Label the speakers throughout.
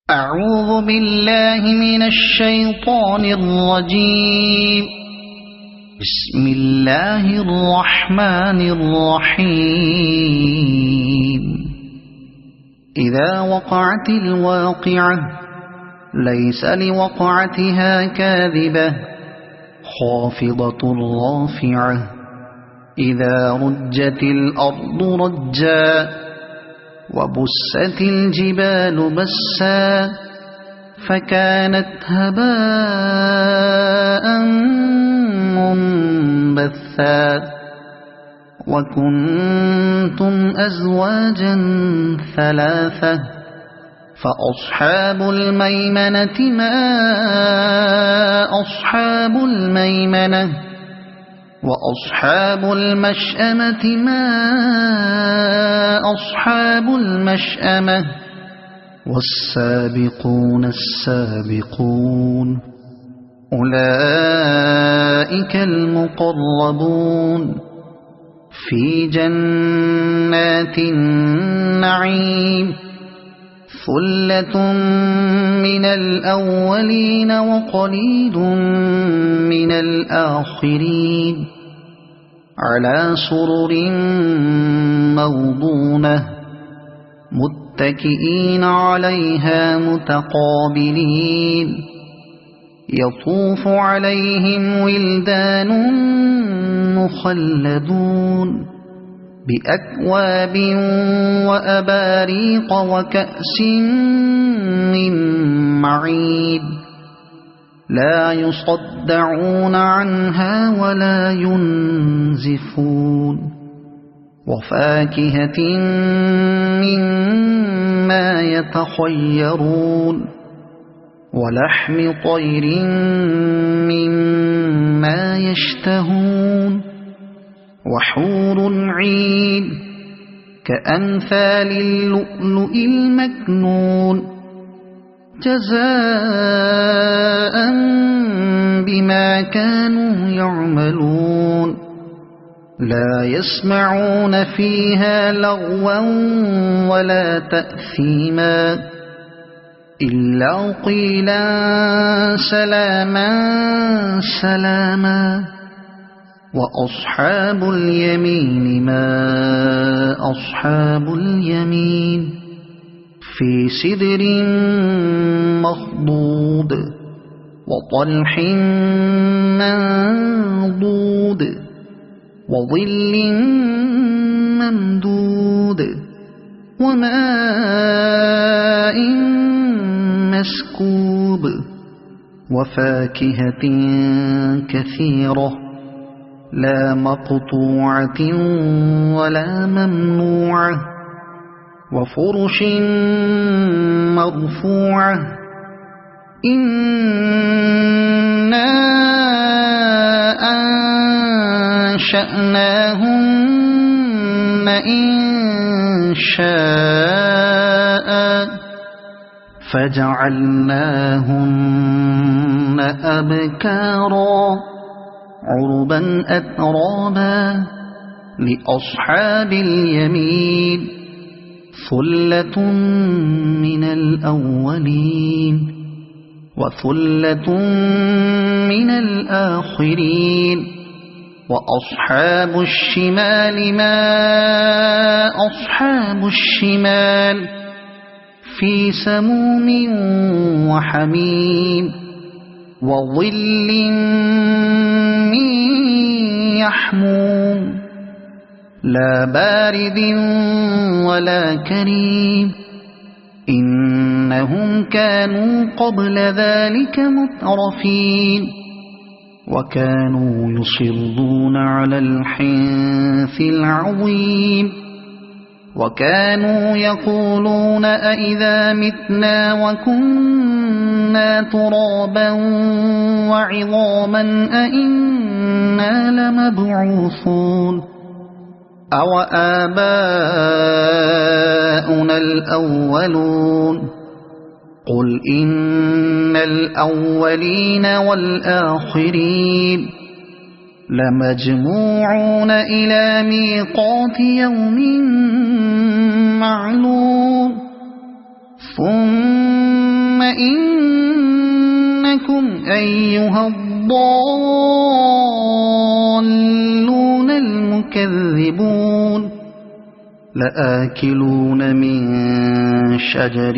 Speaker 1: أعوذ بالله من الشيطان الرجيم. بسم الله الرحمن الرحيم. إذا وقعت الواقعة ليس لوقعتها كاذبة خافضة رافعة إذا رجت الأرض رجا وبست الجبال بسا فكانت هباء منبثا وكنتم أزواجا ثلاثة فأصحاب الميمنة ما أصحاب الميمنة وأصحاب المشأمة ما أصحاب المشأمة والسابقون السابقون أولئك المقربون في جنات النعيم ثلة من الأولين وقليل من الآخرين على سرر موضونة متكئين عليها متقابلين يطوف عليهم ولدان مخلدون بأكواب وأباريق وكأس من معين لا يصدعون عنها ولا ينزفون وفاكهة مما يتخيرون ولحم طير مما يشتهون وحور عين كأمثال اللؤلؤ المكنون جزاء بما كانوا يعملون لا يسمعون فيها لغوا ولا تأثيما إلا قيلا سلاما سلاما وأصحاب اليمين ما أصحاب اليمين في سدر مخضود وطلح منضود وظل ممدود وماء مسكوب وفاكهة كثيرة لا مقطوعة ولا ممنوعة وفرش مرفوعة إنا أنشأناهن إنشاء فجعلناهن أبكارا عربا أترابا لأصحاب اليمين ثلة من الأولين وثلة من الآخرين وأصحاب الشمال ما أصحاب الشمال في سموم وحميم وظل من يحموم لا بارد ولا كريم إنهم كانوا قبل ذلك مترفين وكانوا يصرون على الحنث العظيم وكانوا يقولون أئذا متنا وكنا ترابا وعظاما أئنا لمبعوثون أو آباؤنا الأولون قل إن الأولين والآخرين لمجموعون إلى ميقات يوم معلوم ثم إنكم أيها الضالون المكذبون لآكلون من شجر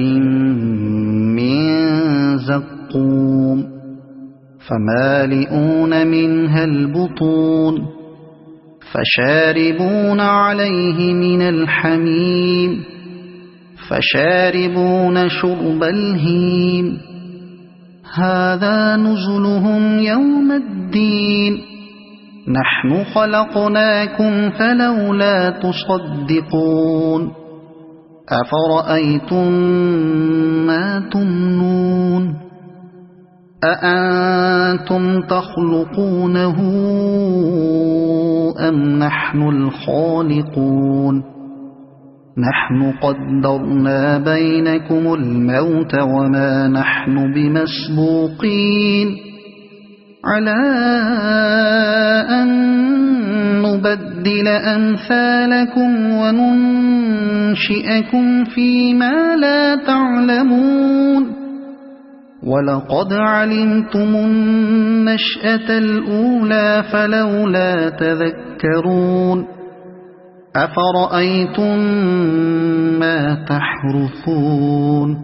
Speaker 1: من زقوم فمالئون منها البطون فشاربون عليه من الحميم فشاربون شرب الهيم هذا نزلهم يوم الدين نحن خلقناكم فلولا تصدقون أفرأيتم ما تمنون أأنتم تخلقونه أم نحن الخالقون نحن قدرنا بينكم الموت وما نحن بمسبوقين على أن نبدل أمثالكم وننشئكم فيما لا تعلمون ولقد علمتم النشأة الأولى فلولا تذكرون أفرأيتم ما تحرثون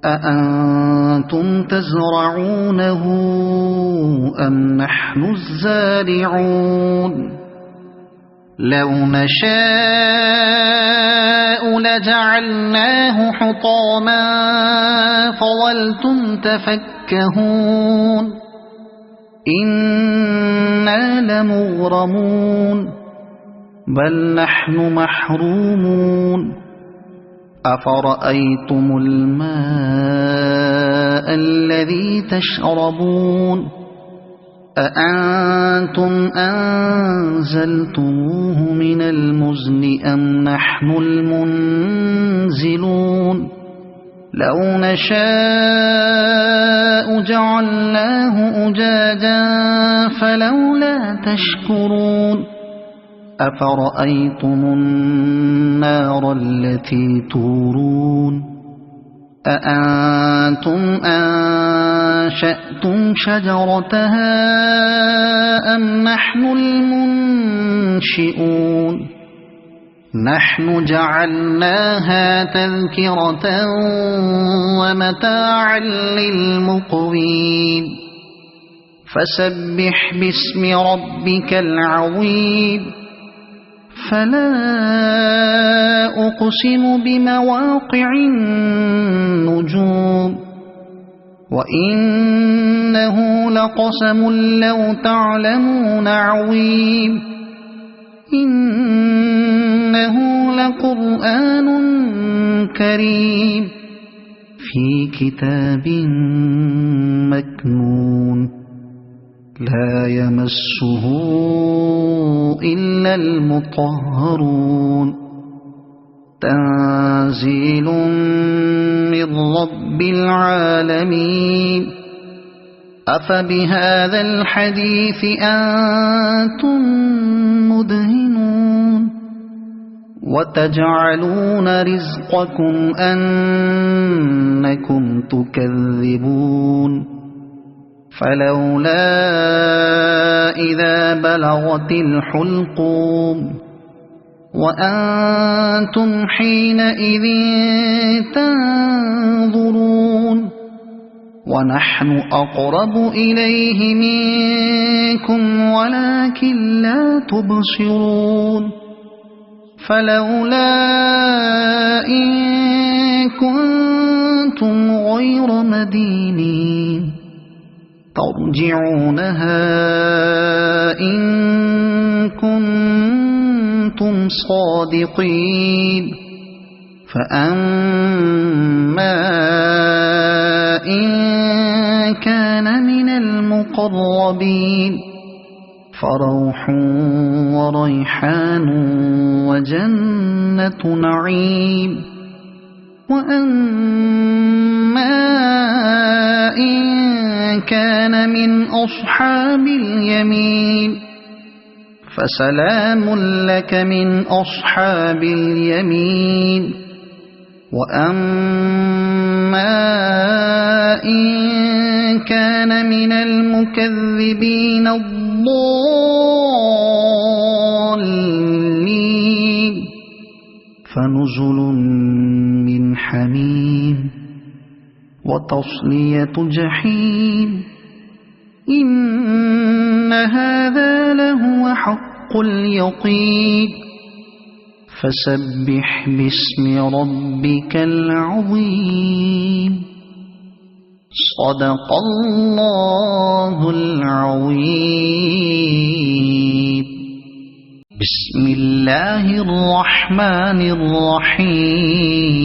Speaker 1: أأنتم تزرعونه أم نحن الزارعون لو نشاء لجعلناه حطاما فظلتم تفكهون إنا لمغرمون بل نحن محرومون أفرأيتم الماء الذي تشربون أأنتم أنزلتموه من المزن أم نحن المنزلون لو نشاء جعلناه أجاجا فلولا تشكرون أفرأيتم النار التي تورون أأنتم أنشأتم شجرتها أم نحن المنشئون نحن جعلناها تذكرة ومتاعا للمقوين فسبح باسم ربك العظيم فلا أقسم بمواقع النجوم وإنه لقسم لو تعلمون عظيم إنه لقرآن كريم في كتاب مكنون لا يمسه إلا المطهرون تنزيل من رب العالمين أفبهذا الحديث أنتم مدهنون وتجعلون رزقكم أنكم تكذبون فلولا إذا بلغت الحلقوم وأنتم حينئذ تنظرون ونحن أقرب إليه منكم ولكن لا تبصرون فلولا إن كنتم غير مدينين ترجعونها إن كنتم صادقين فأما إن كان من المقربين فروح وريحان وجنة نعيم وأما إن كان من أصحاب اليمين فسلام لك من أصحاب اليمين وأما إن كان من المكذبين الضالين فنزل من حميم وتصلية جحيم إن هذا لهو حق اليقين فسبح باسم ربك العظيم صدق الله العظيم بسم الله الرحمن الرحيم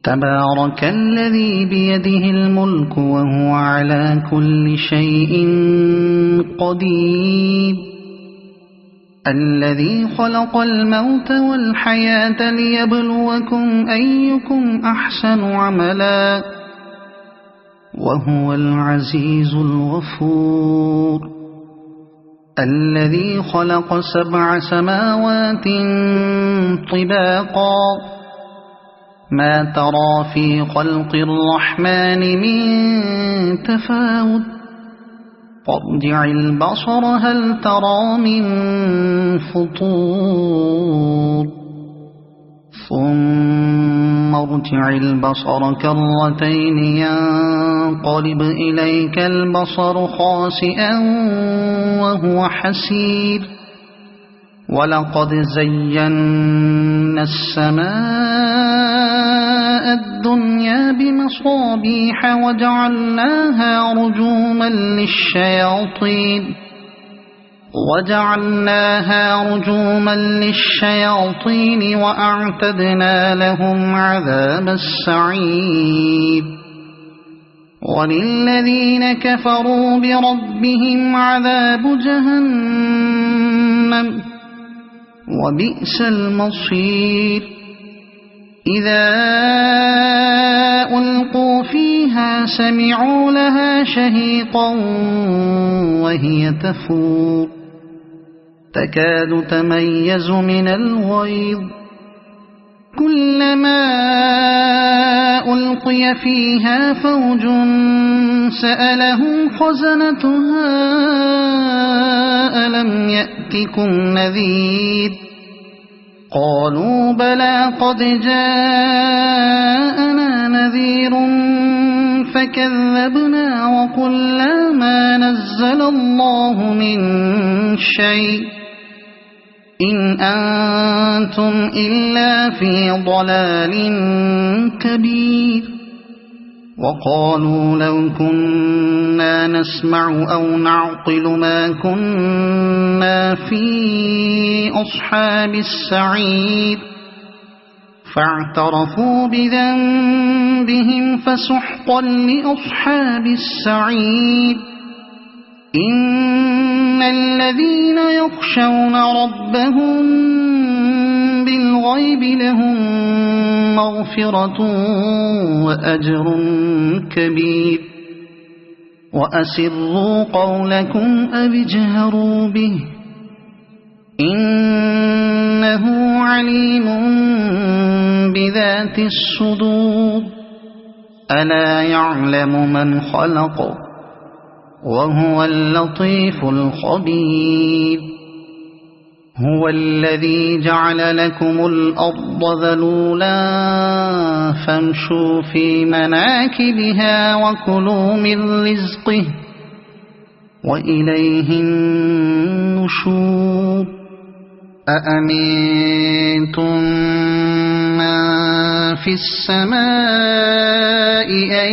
Speaker 1: تبارك الذي بيده الملك وهو على كل شيء قدير الذي خلق الموت والحياة ليبلوكم أيكم أحسن عملا وهو العزيز الغفور الذي خلق 7 سماوات طباقا ما ترى في خلق الرحمن من تفاوت فارجع البصر هل ترى من فطور ثم ارجع البصر كرتين ينقلب إليك البصر خاسئا وهو حسير ولقد زينا السماء الدنيا بمصابيح وجعلناها رجوما للشياطين وأعتدنا لهم عذاب السعير وللذين كفروا بربهم عذاب جهنم وبئس المصير إذا ألقوا فيها سمعوا لها شهيقا وهي تفور تكاد تميز من الغيظ كلما ألقي فيها فوج سألهم خزنتها ألم يأتكم نذير قالوا بلى قد جاءنا نذير فكذبنا وقلنا ما نزل الله من شيء إن أنتم إلا في ضلال كبير وقالوا لو كنا نسمع أو نعقل ما كنا في أصحاب السعير فاعترفوا بذنبهم فسحقا لأصحاب السعير إن الذين يخشون ربهم بالغيب لهم مغفرة وأجر كبير وأسروا قولكم أو اجهروا به إنه عليم بذات الصدور ألا يعلم من خلق وهو اللطيف الخبير هو الذي جعل لكم الأرض ذلولا فامشوا في مناكبها وكلوا من رزقه وإليه النشور أأمنتم من في السماء أن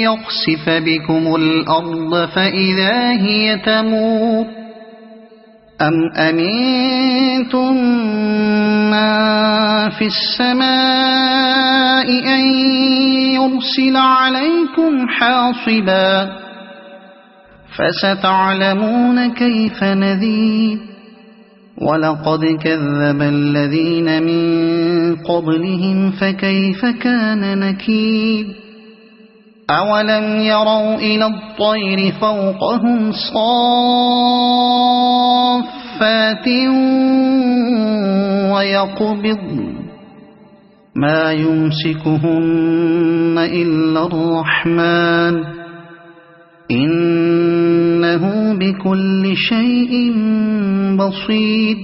Speaker 1: يخسف بكم الأرض فإذا هي تمور أم أمنتم من في السماء أن يرسل عليكم حاصبا فستعلمون كيف نذير ولقد كذب الذين من قبلهم فكيف كان نكير أولم يروا إلى الطير فوقهم صافات ما يمسكهن إلا الرحمن إنه بكل شيء بصير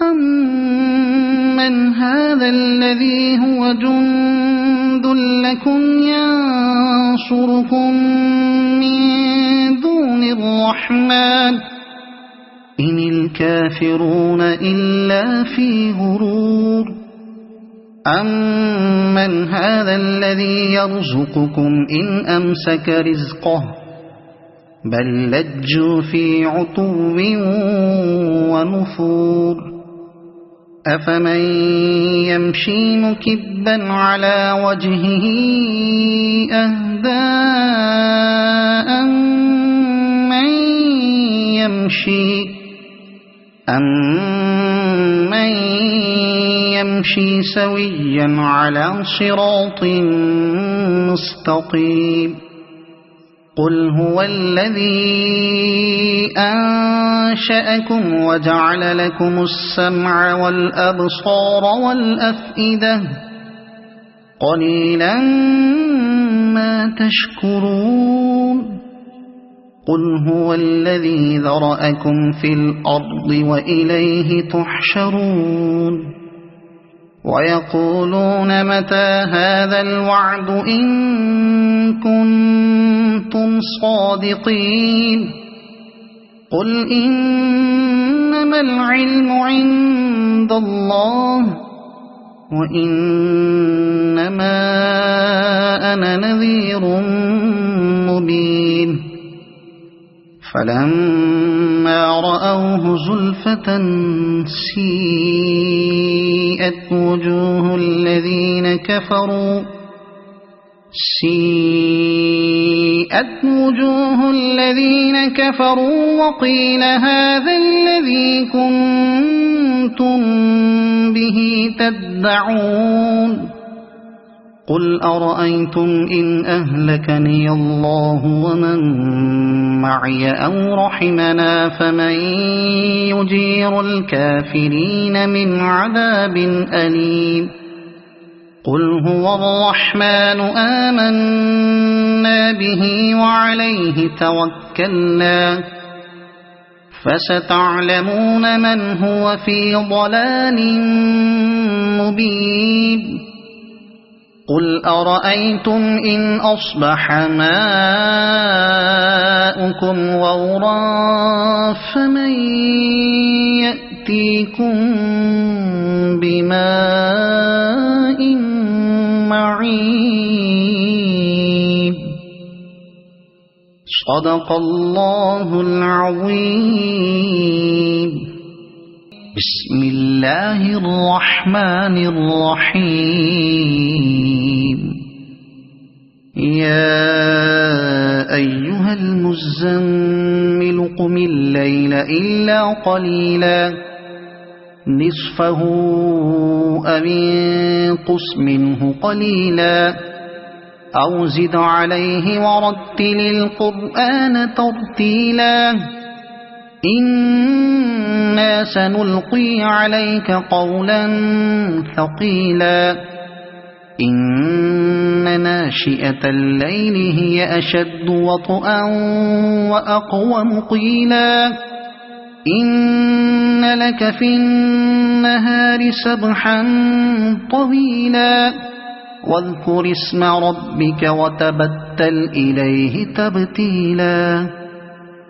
Speaker 1: أمن هذا الذي هو جند لكم ينصركم من دون الرحمن إن الكافرون إلا في غرور أمن هذا الذي يرزقكم إن أمسك رزقه بل لجوا في عتو ونفور أفمن يمشي مكبا على وجهه أهدى أمن يمشي سويا على صراط مستقيم قل هو الذي أنشأكم وجعل لكم السمع والأبصار والأفئدة قليلا ما تشكرون قل هو الذي ذرأكم في الأرض وإليه تحشرون ويقولون متى هذا الوعد إن كنتم صادقين قل إنما العلم عند الله وإنما أنا نذير مبين فلما رأوه زلفة سيئت وجوه الذين كفروا وقيل هذا الذي كنتم به تدعون قل أرأيتم إن أهلكني الله ومن معي أو رحمنا فمن يجير الكافرين من عذاب أليم قل هو الرحمن آمنا به وعليه توكلنا فستعلمون من هو في ضلال مبين قل أرأيتم إن أصبح ماؤكم غورا فمن يأتيكم بماء معين صدق الله العظيم بسم الله الرحمن الرحيم يا أيها المزمل قم الليل إلا قليلا نصفه أو انقص منه قليلا أو زد عليه ورتل القرآن ترتيلا إنا سنلقي عليك قولا ثقيلا إن ناشئة الليل هي أشد وطئا وأقوم قيلا إن لك في النهار سبحا طويلا واذكر اسم ربك وتبتل إليه تبتيلا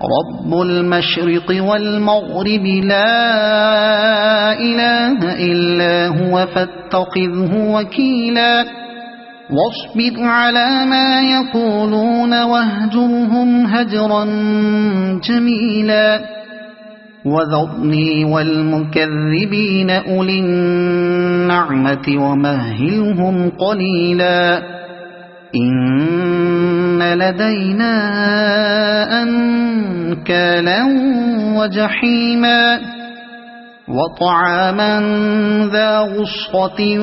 Speaker 1: رب المشرق والمغرب لا إله إلا هو فاتخذه وكيلا واصبر على ما يقولون واهجرهم هجرا جميلا وذرني والمكذبين أولي النعمة ومهلهم قليلا إن لدينا أنكالا وجحيما وطعاما ذا غصة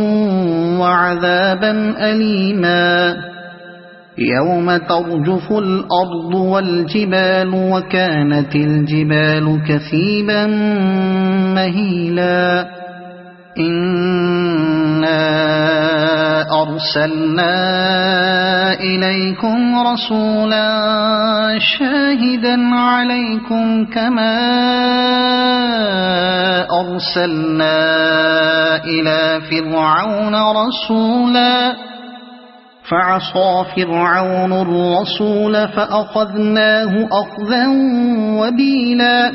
Speaker 1: وعذابا أليما يوم ترجف الأرض والجبال وكانت الجبال كثيبا مهيلا إن أرسلنا إليكم رسولا شاهدا عليكم كما أرسلنا إلى فرعون رسولا فعصى فرعون الرسول فأخذناه أخذا وبيلا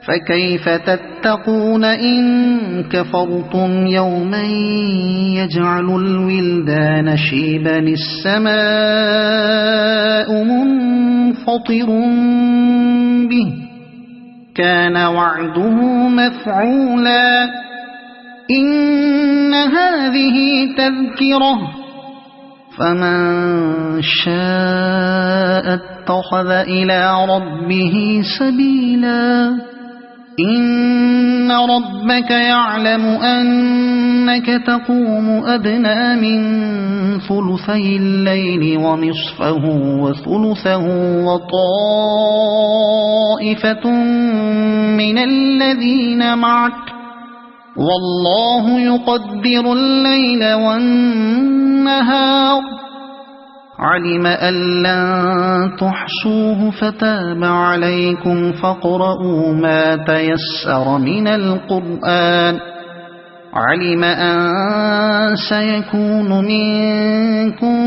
Speaker 1: فكيف تتقون إن كفرتم يوما يجعل الولدان شيبا السماء منفطر به كان وعده مفعولا إن هذه تذكرة فمن شاء اتخذ إلى ربه سبيلا إن ربك يعلم أنك تقوم أدنى من ثلثي الليل ونصفه وثلثه وطائفة من الذين معك والله يقدر الليل والنهار علم أن لن تحصوه فتاب عليكم فاقرؤوا ما تيسر من القرآن علم أن سيكون منكم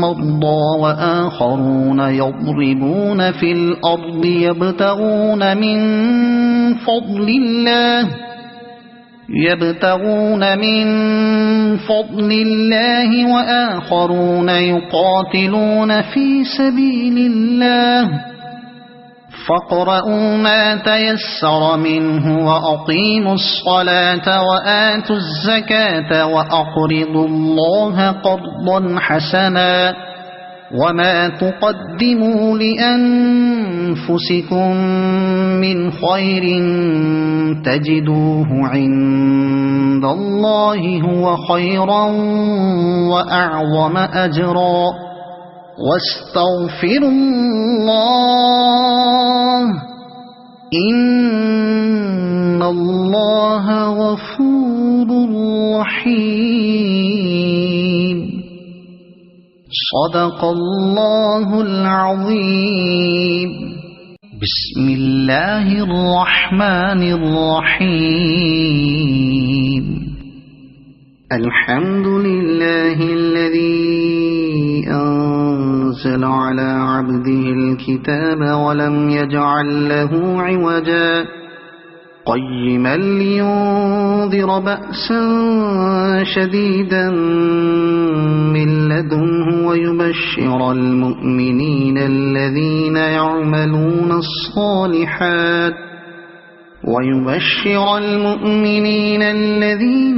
Speaker 1: مرضى وآخرون يضربون في الأرض يبتغون من فضل الله وآخرون يقاتلون في سبيل الله فاقرؤوا ما تيسر منه وأقيموا الصلاة وآتوا الزكاة وأقرضوا الله قرضا حسنا وما تقدموا لأنفسكم من خير تجدوه عند الله هو خيرا وأعظم أجرا واستغفروا الله إن الله غفور رحيم صدق الله العظيم بسم الله الرحمن الرحيم الحمد لله الذي أنزل على عبده الكتاب ولم يجعل له عوجا قيما لينذر بأسا شديدا من لدنه ويبشر المؤمنين الذين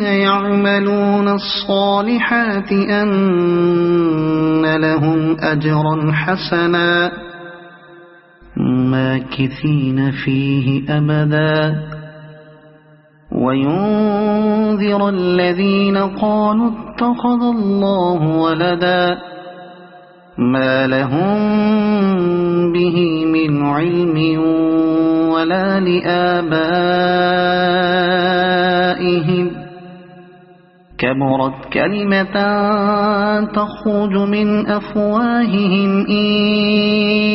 Speaker 1: يعملون الصالحات أن لهم أجرا حسنا ماكثين فيه أبدا وينذر الذين قالوا اتخذ الله ولدا ما لهم به من علم ولا لآبائهم كبرت كلمة تخرج من أفواههم إن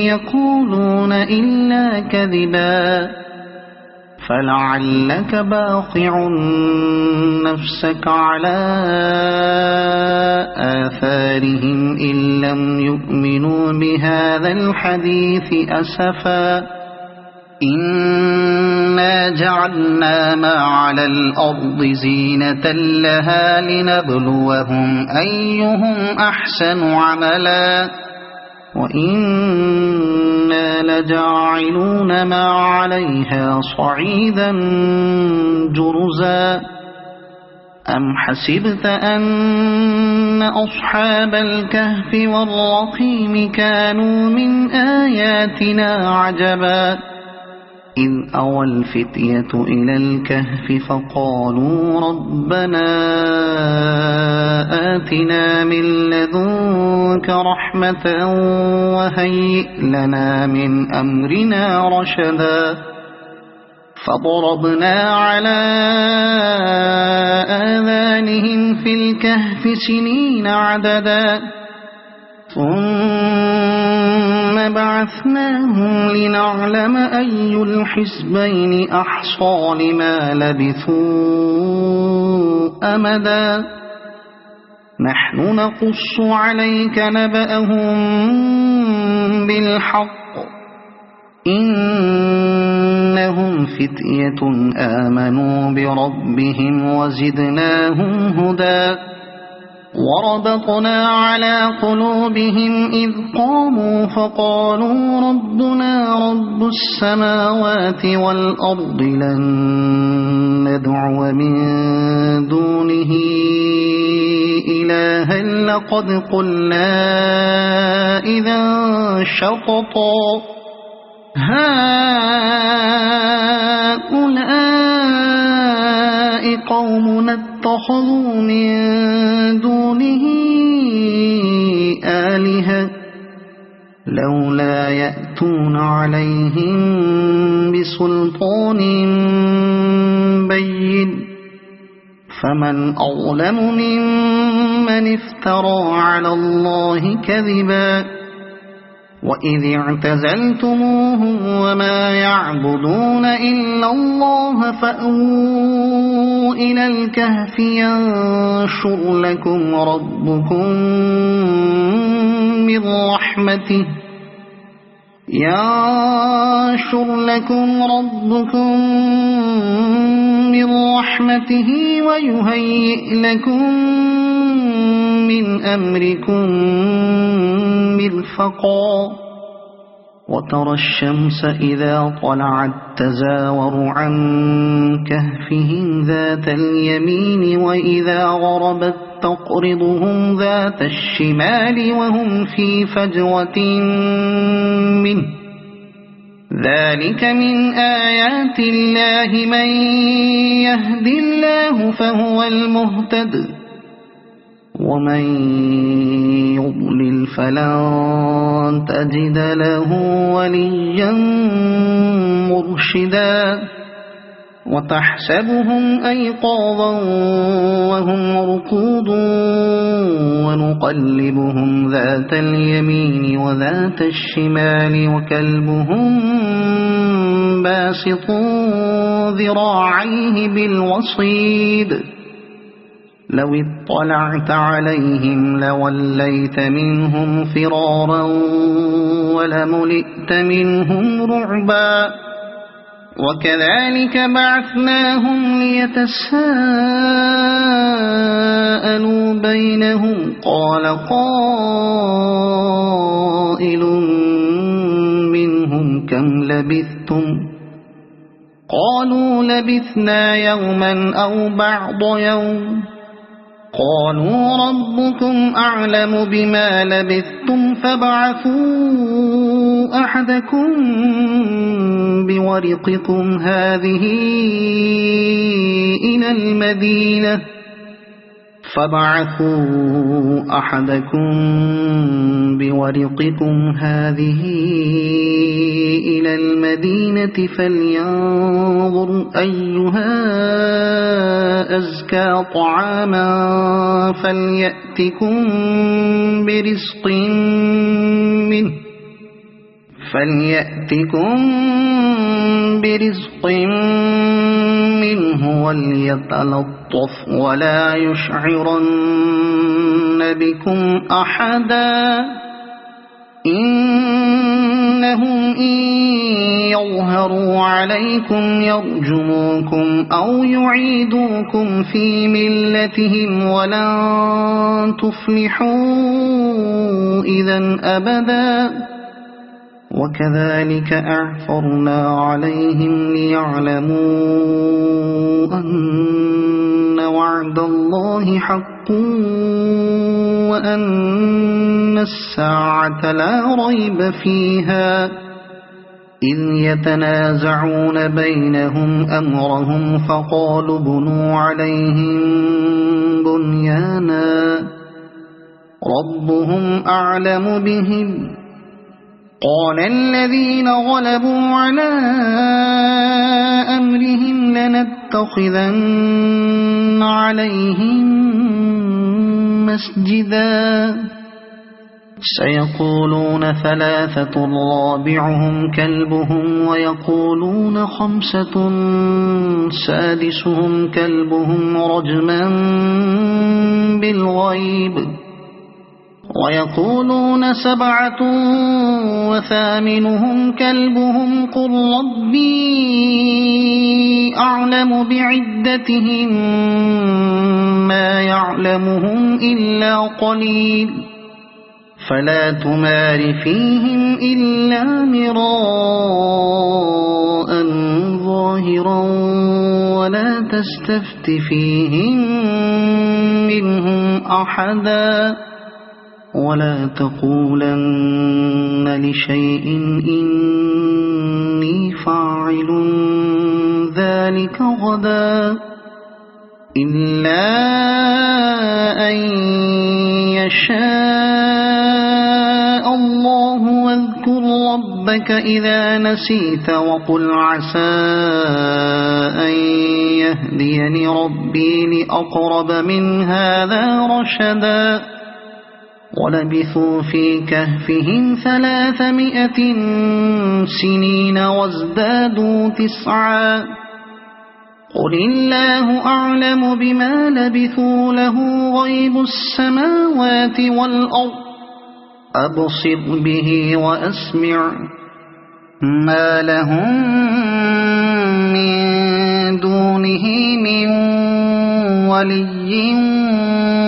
Speaker 1: يقولون إلا كذبا فلعلك باخع نفسك على آثارهم إن لم يؤمنوا بهذا الحديث أسفا إنا جعلنا ما على الأرض زينة لها لنبلوهم أيهم أحسن عملا وإنا لجاعلون ما عليها صعيدا جرزا أم حسبت أن أصحاب الكهف والرقيم كانوا من آياتنا عجبا إذ أوى الفتية إلى الكهف فقالوا ربنا آتنا من لدنك رحمة وهيئ لنا من أمرنا رشدا فضربنا على آذانهم في الكهف سنين عددا ثم بعثناهم لنعلم أي الحزبين أحصى لما لبثوا أمدا نحن نقص عليك نبأهم بالحق إنهم فتية آمنوا بربهم وزدناهم هدى وربطنا على قلوبهم إذ قاموا فقالوا ربنا رب السماوات والأرض لن ندعو من دونه إلها لقد قلنا إذا شططا هؤلاء قومنا اتخذوا من دونه آلهة لولا يأتون عليهم بسلطان بين فمن أظلم ممن افترى على الله كذبا وإذ اعتزلتموهم وما يعبدون إلا الله فأووا إلى الكهف ينشر لكم ربكم من رحمته ويهيئ لكم من أمركم مرفقا وترى الشمس إذا طلعت تزاور عن كهفهم ذات اليمين وإذا غربت تقرضهم ذات الشمال وهم في فجوة منه ذلك من آيات الله من يهد الله فهو المهتد ومن يضلل فلن تجد له وليا مرشدا وتحسبهم أيقاظا وهم رقود ونقلبهم ذات اليمين وذات الشمال وكلبهم باسط ذراعيه بالوصيد لو اطلعت عليهم لوليت منهم فرارا ولملئت منهم رعبا وكذلك بعثناهم ليتساءلوا بينهم قال قائل منهم كم لبثتم قالوا لبثنا يوما أو بعض يوم قالوا ربكم أعلم بما لبثتم فابعثوا أحدكم بورقكم هذه إلى المدينة فلينظر أيها أزكى طعاما فليأتكم برزق منه وليتلطف ولا يشعرن بكم أحدا إنهم إن يظهروا عليكم يرجموكم أو يعيدوكم في ملتهم ولن تفلحوا إذا أبدا وكذلك أعثرنا عليهم ليعلموا أن وعد الله حق وأن الساعة لا ريب فيها إذ يتنازعون بينهم أمرهم فقالوا بنوا عليهم بنيانا ربهم أعلم بهم قال الذين غلبوا على أمرهم لنتخذن عليهم مسجدا سيقولون ثلاثة رابعهم كلبهم ويقولون خمسة سادسهم كلبهم رجما بالغيب ويقولون سبعة وثامنهم كلبهم قل ربي أعلم بعدتهم ما يعلمهم إلا قليل فلا تمار فيهم إلا مراء ظاهرا ولا تستفت فيهم منهم أحدا ولا تقولن لشيء إني فاعل ذلك غدا إلا أن يشاء الله واذكر ربك إذا نسيت وقل عسى أن يهديني ربي لأقرب من هذا رشدا ولبثوا في كهفهم 300 سنين وازدادوا 9 قل الله أعلم بما لبثوا له غيب السماوات والأرض أبصر به وأسمع ما لهم من دونه من ولي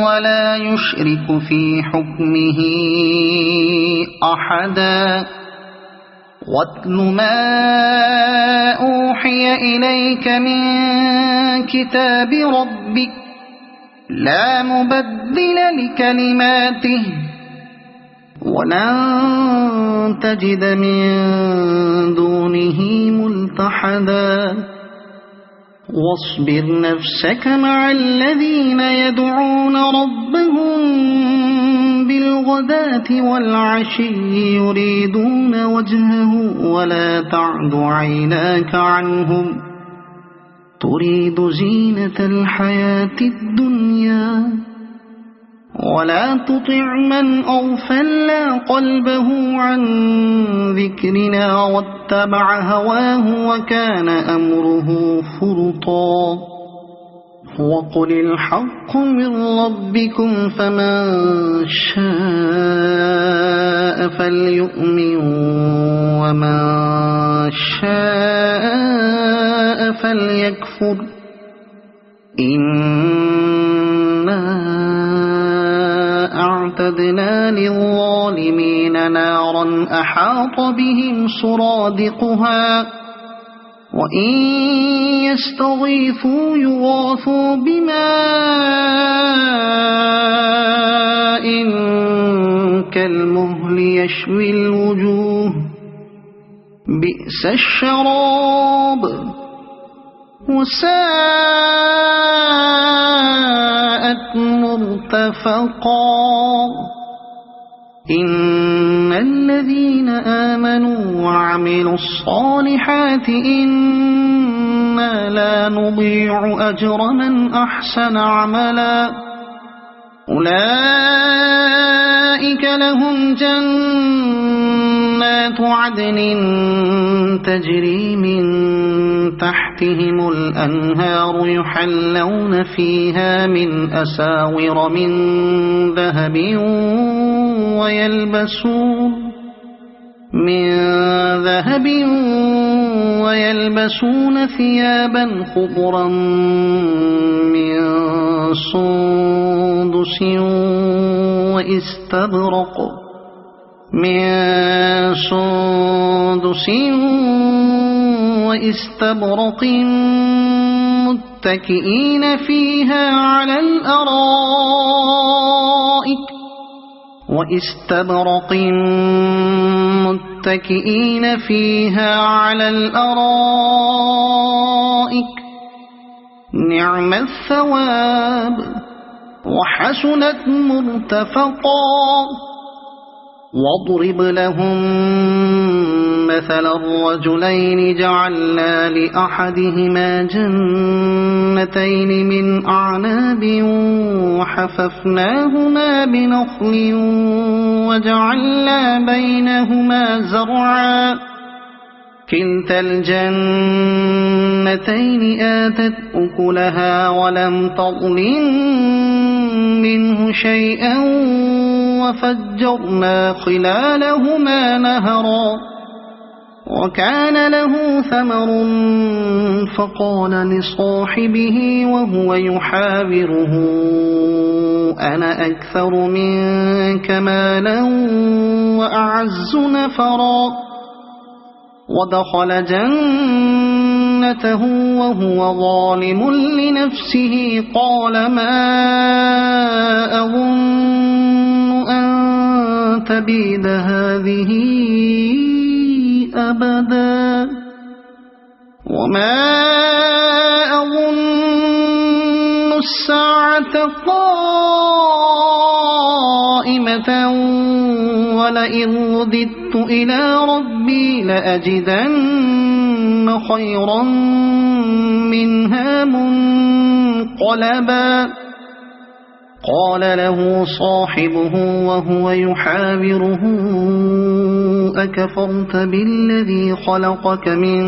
Speaker 1: ولا يشرك في حكمه أحدا واتل ما أوحي إليك من كتاب ربك لا مبدل لكلماته ولن تجد من دونه ملتحدا واصبر نفسك مع الذين يدعون ربهم بالغداة والعشي يريدون وجهه ولا تعد عيناك عنهم تريد زينة الحياة الدنيا ولا تطع من أغفلنا قلبه عن ذكرنا واتبع هواه وكان أمره فرطا وقل الحق من ربكم فمن شاء فليؤمن ومن شاء فليكفر إنا أعتدنا للظالمين نارا أحاط بهم سرادقها وإن يستغيثوا يغاثوا بماء كالمهل يشوي الوجوه بئس الشراب وساءت مرتفقا إن الذين آمنوا وعملوا الصالحات إنا لا نضيع أجر من أحسن عملا أولئك لهم جنات عدن تجري من تحتهم الأنهار يحلون فيها من أساور من ذهب ويلبسون ثيابا خضرا من سندس واستبرق متكئين فيها على الأرائك نعم الثواب وحسنت مرتفقا واضرب لهم مثل الرجلين جعلنا لأحدهما جنتين من أعناب وحففناهما بنخل وجعلنا بينهما زرعا كلتا الجنتين آتت أكلها ولم تظلم منه شيئا وفجرنا خلالهما نهرا وكان له ثمر فقال لصاحبه وهو يحاوره أنا أكثر منك مالا وأعز نفرا ودخل جنته وهو ظالم لنفسه قال ما أظن أن تبيد هذه أبدا وما أظن الساعة قائمة ولئن رددت إلى ربي لأجدن خيرا منها منقلبا قال له صاحبه وهو يحاوره أكفرت بالذي خلقك من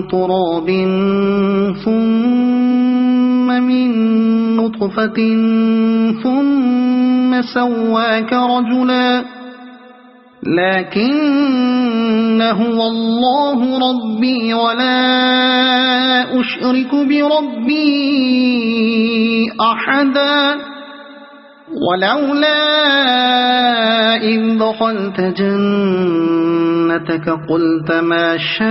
Speaker 1: تراب ثم من نطفة ثم سواك رجلا لكن هو الله ربي ولا أشرك بربي أحدا ولولا إذ دخلت جنتك قلت ما شاء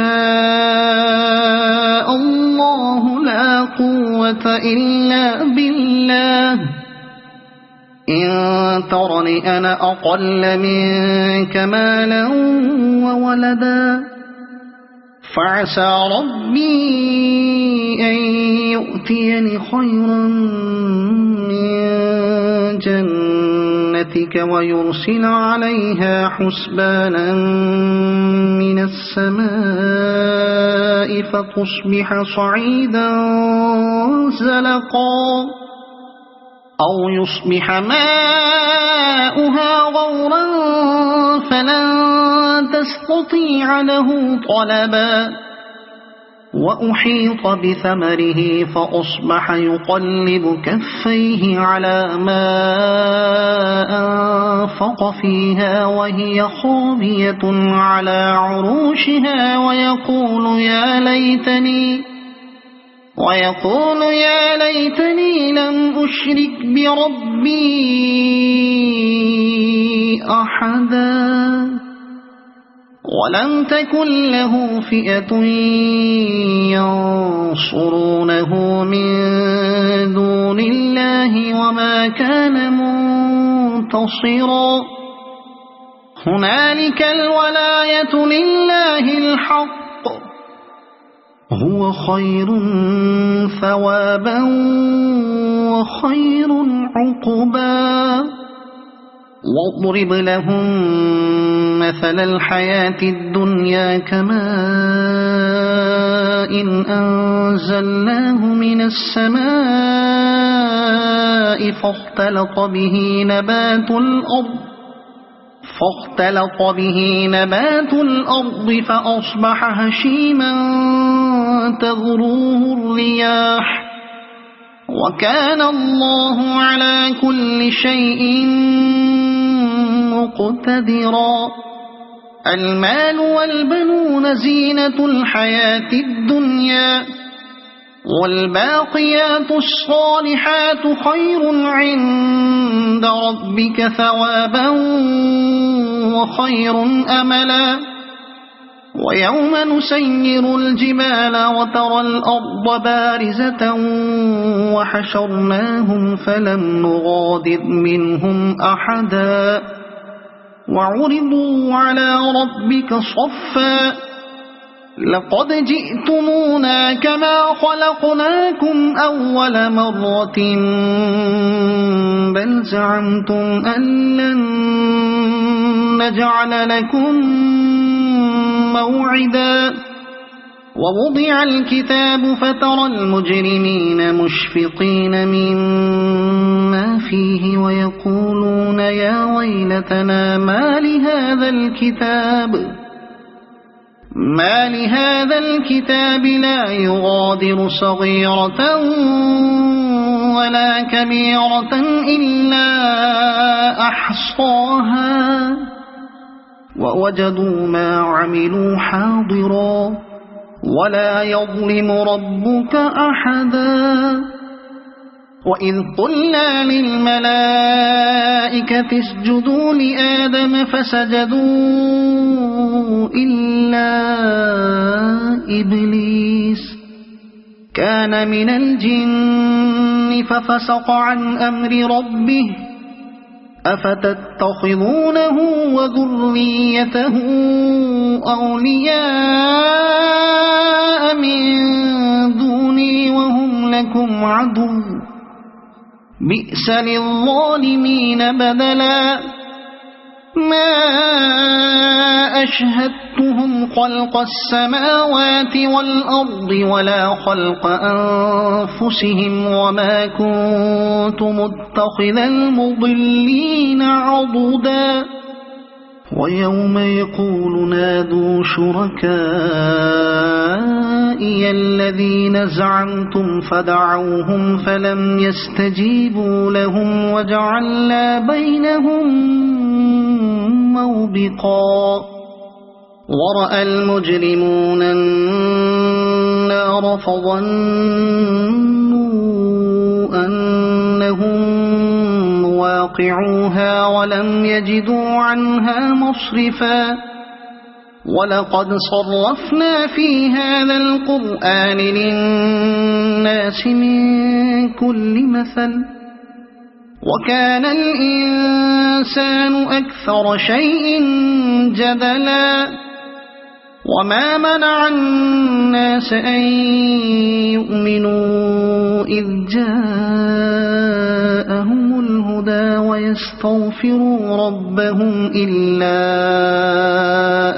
Speaker 1: الله لا قوة إلا بالله إن ترني أنا أقل منك مالا وولدا فعسى ربي أن يؤتيني خيرا من جنتك ويرسل عليها حسبانا من السماء فتصبح صعيدا زلقا أو يصبح ماؤها غورا فلن تستطيع له طلبا وأحيط بثمره فأصبح يقلب كفيه على ما أنفق فيها وهي خاوية على عروشها ويقول يا ليتني لم أشرك بربي أحدا ولم تكن له فئة ينصرونه من دون الله وما كان منتصرا هنالك الولاية لله الحق هو خير ثوابا وخير عقبا واضرب لهم مثل الحياة الدنيا كماء إن أنزلناه من السماء فاختلط به نبات الأرض فأصبح هشيما تذروه الرياح وكان الله على كل شيء مقتدرا المال والبنون زينة الحياة الدنيا والباقيات الصالحات خير عند ربك ثوابا وخير أملا ويوم نسير الجبال وترى الأرض بارزة وحشرناهم فلم نغادر منهم أحدا وعرضوا على ربك صفا لقد جئتمونا كما خلقناكم أول مرة بل زعمتم أن لن نجعل لكم موعدا ووضع الكتاب فترى المجرمين مشفقين مما فيه ويقولون يا ويلتنا ما لهذا الكتاب لا يغادر صغيرة ولا كبيرة إلا أحصاها ووجدوا ما عملوا حاضرا ولا يظلم ربك أحدا وإذ قلنا للملائكة اسجدوا لآدم فسجدوا إلا إبليس كان من الجن ففسق عن أمر ربه أفتتخذونه وذريته أولياء من دوني وهم لكم عدو بئس للظالمين بدلا ما أشهدتهم خلق السماوات والأرض ولا خلق أنفسهم وما كنت متخذ المضلين عضدا ويوم يقول نادوا شركائي الذين زعمتم فدعوهم فلم يستجيبوا لهم وجعلنا بينهم موبقا ورأى المجرمون النار فظنوا أنهم واقعوها ولم يجدوا عنها مصرفا ولقد صرفنا في هذا القرآن للناس من كل مثل وكان الإنسان أكثر شيء جدلا وما منع الناس أن يؤمنوا إذ جاءهم الهدى ويستغفروا ربهم إلا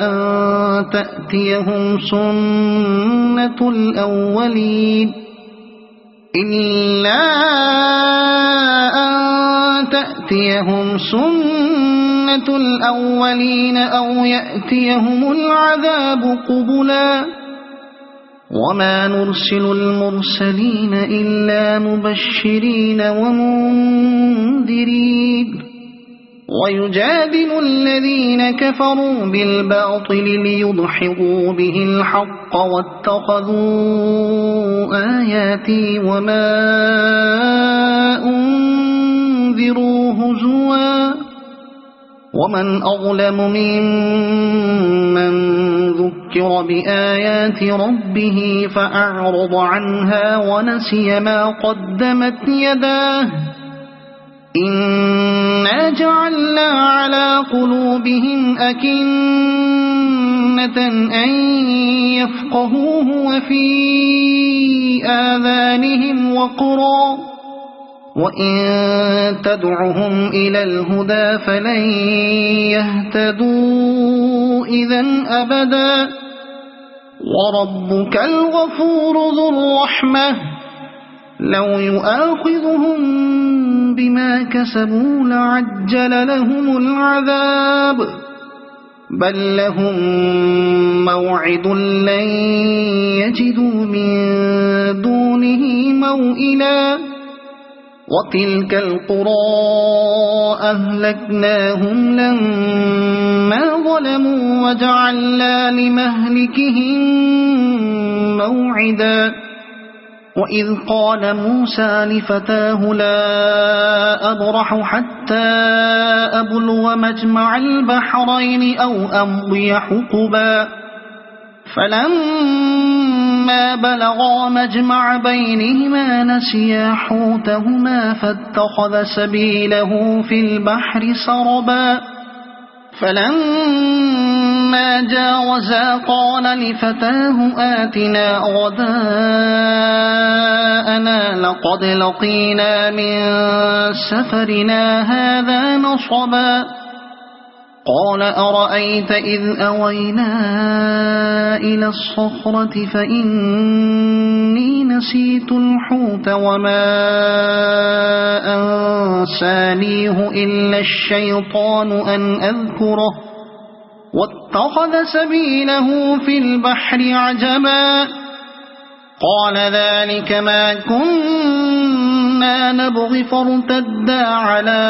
Speaker 1: أن تأتيهم سنة الأولين أو يأتيهم العذاب قبلا وما نرسل المرسلين إلا مبشرين ومنذرين ويجادل الذين كفروا بالباطل ليدحضوا به الحق واتخذوا آياتي وما أنذروا هزوا ومن أظلم ممن ذكر بآيات ربه فأعرض عنها ونسي ما قدمت يداه إنا جعلنا على قلوبهم أكنة أن يفقهوه وفي آذانهم وقرا وإن تدعهم إلى الهدى فلن يهتدوا إذا أبدا وربك الغفور ذو الرحمة لو يؤاخذهم بما كسبوا لعجل لهم العذاب بل لهم موعد لن يجدوا من دونه موئلا وتلك القرى أهلكناهم لما ظلموا وجعلنا لمهلكهم موعدا وإذ قال موسى لفتاه لا أبرح حتى أبلغ مجمع البحرين أو أمضي حقبا فلما بلغا مجمع بينهما نسيا حوتهما فاتخذ سبيله في البحر سربا فلما جاوزا قال لفتاه آتنا غداءنا لقد لقينا من سفرنا هذا نصبا قال أرأيت إذ أوينا إلى الصخرة فإني نسيت الحوت وما أنسانيه إلا الشيطان أن أذكره واتخذ سبيله في البحر عجبا قال ذلك ما كنا نبغي فارتدا على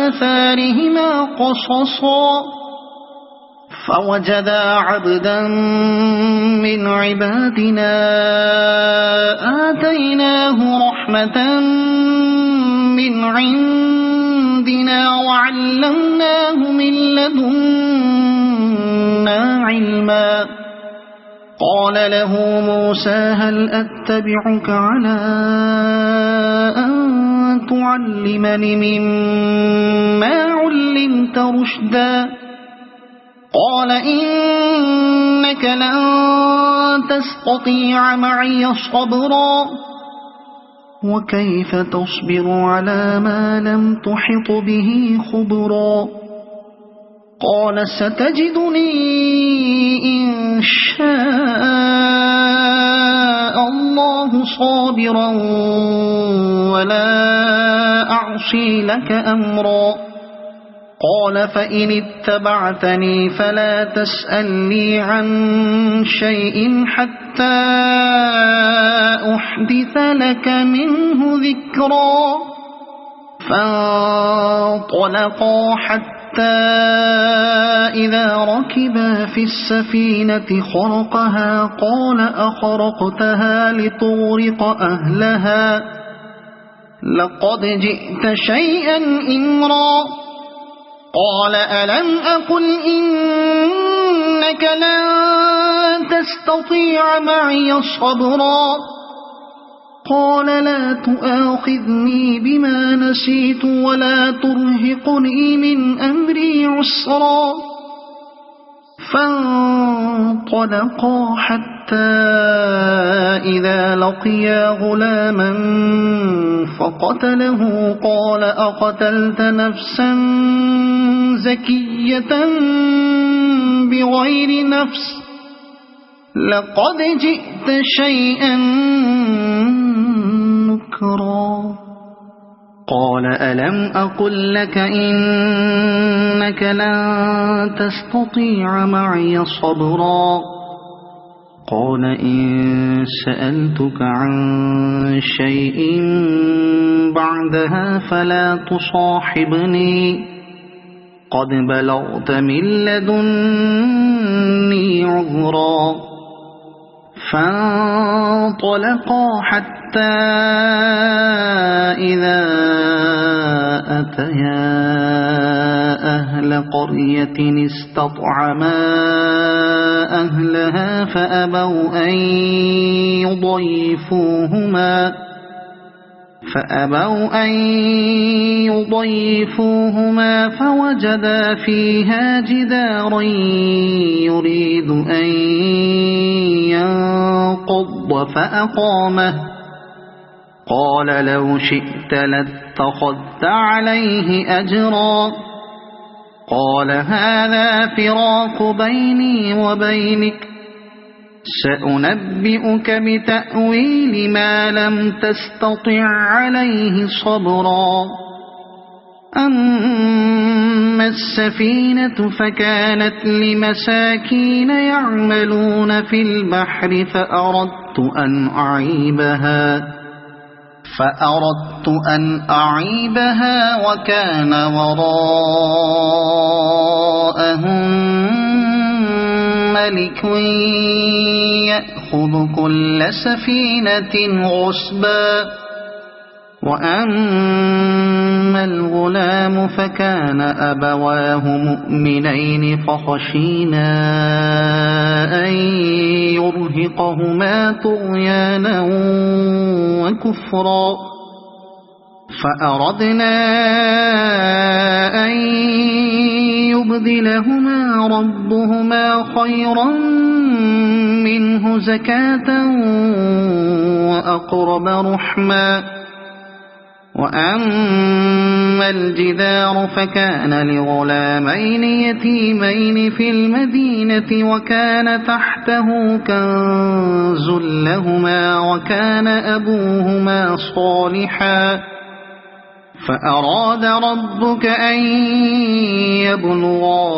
Speaker 1: آثارهما قصصا فوجدا عبدا من عبادنا آتيناه رحمة من عندنا وعلمناه من لدنا علما قال له موسى هل أتبعك على أن تعلمني مما علمت رشدا قال إنك لن تستطيع معي صبرا وكيف تصبر على ما لم تحط به خبرا قال ستجدني إن شاء الله صابرا ولا أعصي لك أمرا قال فإن اتبعتني فلا تسألني عن شيء حتى أحدث لك منه ذكرا فانطلقا حتى إذا ركبا في السفينة خرقها قال أخرقتها لتغرق أهلها لقد جئت شيئا إمرا قال ألم أقل إنك لن تستطيع معي صبرا قال لا تؤاخذني بما نسيت ولا ترهقني من أمري عسرا فانطلقا حتى إذا لقيا غلاما فقتله قال أقتلت نفسا زكية بغير نفس لقد جئت شيئا نكرا قال ألم أقل لك إنك لن تستطيع معي صبرا قال إن سألتك عن شيء بعدها فلا تصاحبني قد بلغت من لدني عذرا فانطلقا حتى إذا أتيا أهل قرية استطعما أهلها فأبوا أن يضيفوهما فوجدا فيها جدارا يريد أن ينقض فأقامه قال لو شئت لاتخذت عليه أجرا قال هذا فراق بيني وبينك سأنبئك بتأويل ما لم تستطع عليه صبرا أما السفينة فكانت لمساكين يعملون في البحر فأردت أن أعيبها وكان وراءهم ملك يأخذ كل سفينة غصبا وأما الغلام فكان أبواه مؤمنين فخشينا أن يرهقهما طغيانا وكفرا فأردنا أن يبدلهما ربهما خيرا منه زكاة وأقرب رحما وأما الجدار فكان لغلامين يتيمين في المدينة وكان تحته كنز لهما وكان أبوهما صالحا فأراد ربك أن يبلغا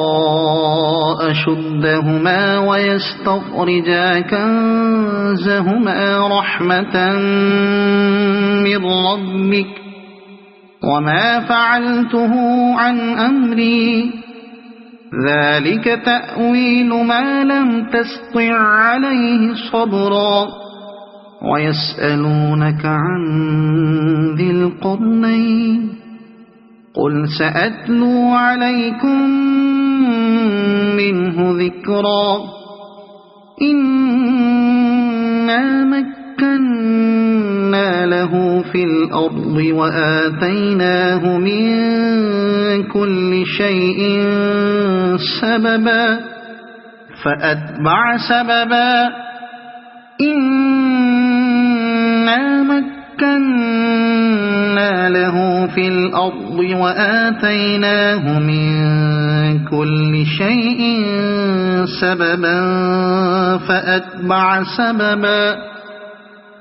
Speaker 1: أشدهما ويستخرجا كنزهما رحمة من ربك وما فعلته عن أمري ذلك تأويل ما لم تسطع عليه صبرا ويسألونك عن ذي القرنين قل سأتلو عليكم منه ذكرا إنا مكنا له في الأرض وآتيناه من كل شيء سببا فأتبع سببا إنا مكنا له في الأرض وآتيناه من كل شيء سببا فأتبع سببا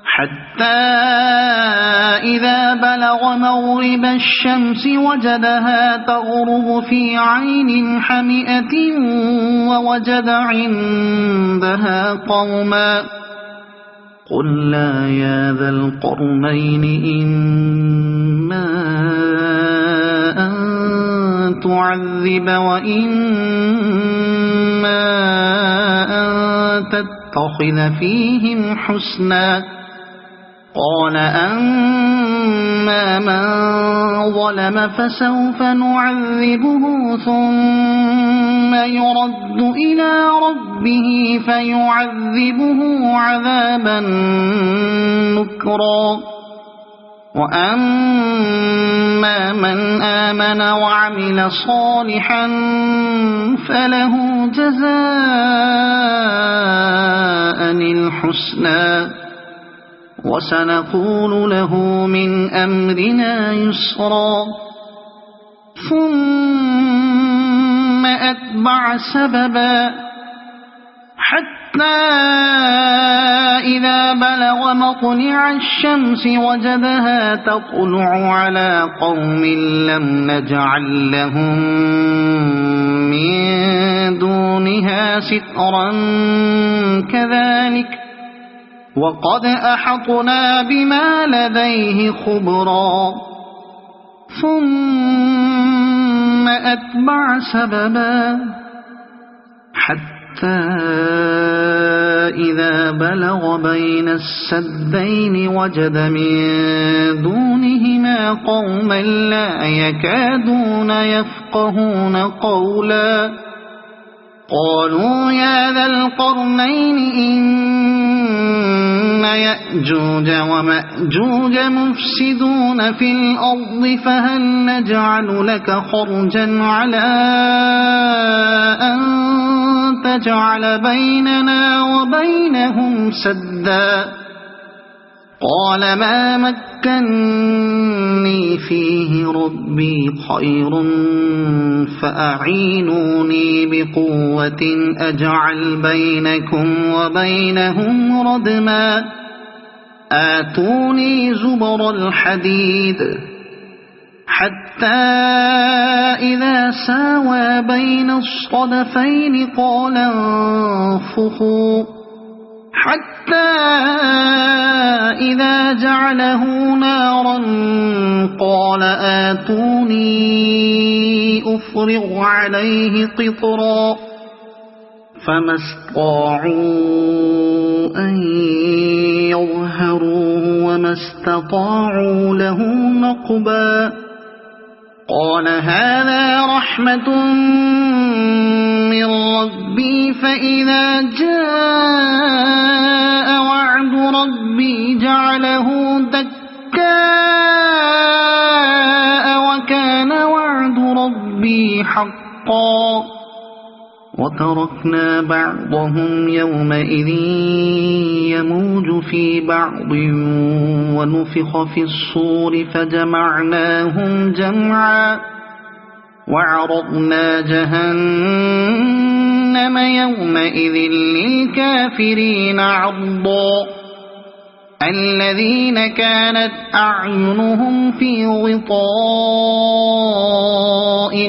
Speaker 1: حتى إذا بلغ مغرب الشمس وجدها تغرب في عين حمئة ووجد عندها قوما قلنا يا ذا القرنين إما أن تعذب وإما أن تتخذ فيهم حسنا قال أما من ظلم فسوف نعذبه ثم يرد إلى ربه فيعذبه عذابا نكرا وأما من آمن وعمل صالحا فله جزاء الحسنى وسنقول له من أمرنا يسرا ثم أتبع سببا حتى إذا بلغ مطلع الشمس وجدها تطلع على قوم لم نجعل لهم من دونها سترا كذلك وقد أحطنا بما لديه خبرا ثم أتبع سببا حتى إذا بلغ بين السدين وجد من دونهما قوما لا يكادون يفقهون قولا قالوا يا ذا القرنين إن يأجوج ومأجوج مفسدون في الأرض فهل نجعل لك خرجا على أن تجعل بيننا وبينهم سدا قال ما مكني فيه ربي خير فأعينوني بقوة أجعل بينكم وبينهم ردما آتوني زبر الحديد حتى إذا ساوى بين الصدفين قال انفخوا حتى إذا جعله نارا قال آتوني أفرغ عليه قطرا فما استطاعوا أن يظهروه وما استطاعوا له نقبا قال هذا رحمة من ربي فإذا جاء وعد ربي جعله دكاء وكان وعد ربي حقا وتركنا بعضهم يومئذ يموج في بعض ونفخ في الصور فجمعناهم جمعا وعرضنا جهنم يومئذ للكافرين عرضا الذين كانت أعينهم في غطاء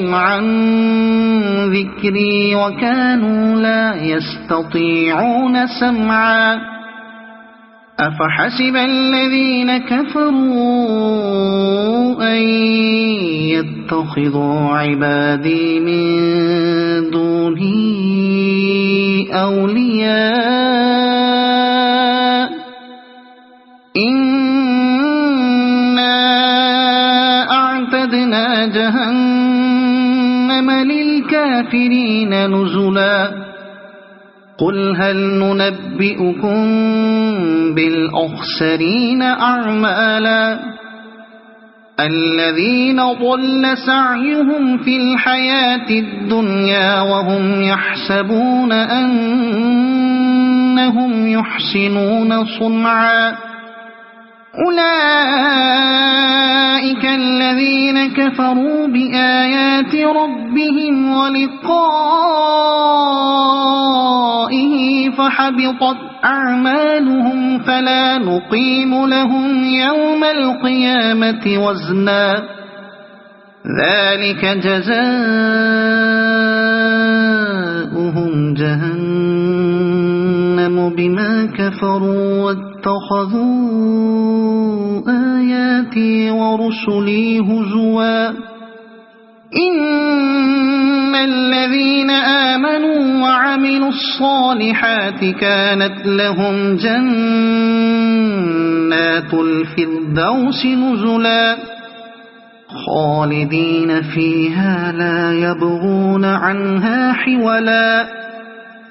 Speaker 1: عن ذكري وكانوا لا يستطيعون سمعا أفحسب الذين كفروا أن يتخذوا عبادي من دوني أولياء إنا أعتدنا جهنم للكافرين نزلا قل هل ننبئكم بالأخسرين أعمالا الذين ضل سعيهم في الحياة الدنيا وهم يحسبون أنهم يحسنون صنعا أولئك الذين كفروا بآيات ربهم ولقائه فحبطت أعمالهم فلا نقيم لهم يوم القيامة وزنا ذلك جزاؤهم جهنم بما كفروا واتخذوا آياتي ورسلي هزوا إن الذين آمنوا وعملوا الصالحات كانت لهم جنات الفردوس نزلا خالدين فيها لا يبغون عنها حولا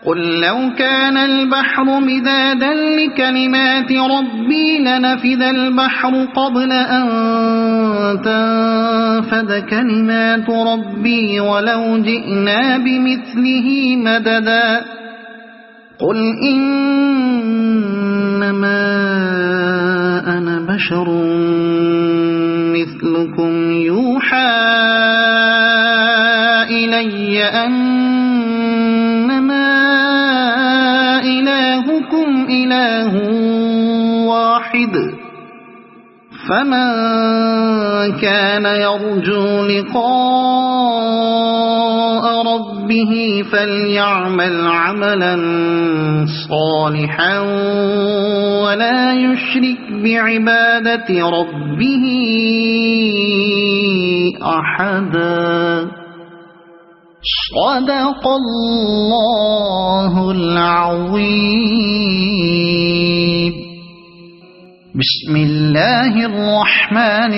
Speaker 1: قل لو كان البحر مدادا لكلمات ربي لنفد البحر قبل أن تنفد كلمات ربي ولو جئنا بمثله مددا قل إنما أنا بشر مثلكم يوحى إلي أنما إلهكم إله واحد فمن كان يرجو لقاء ربه فليعمل عملا صالحا ولا يشرك بعبادة ربه أحدا صدق الله العظيم بسم الله الرحمن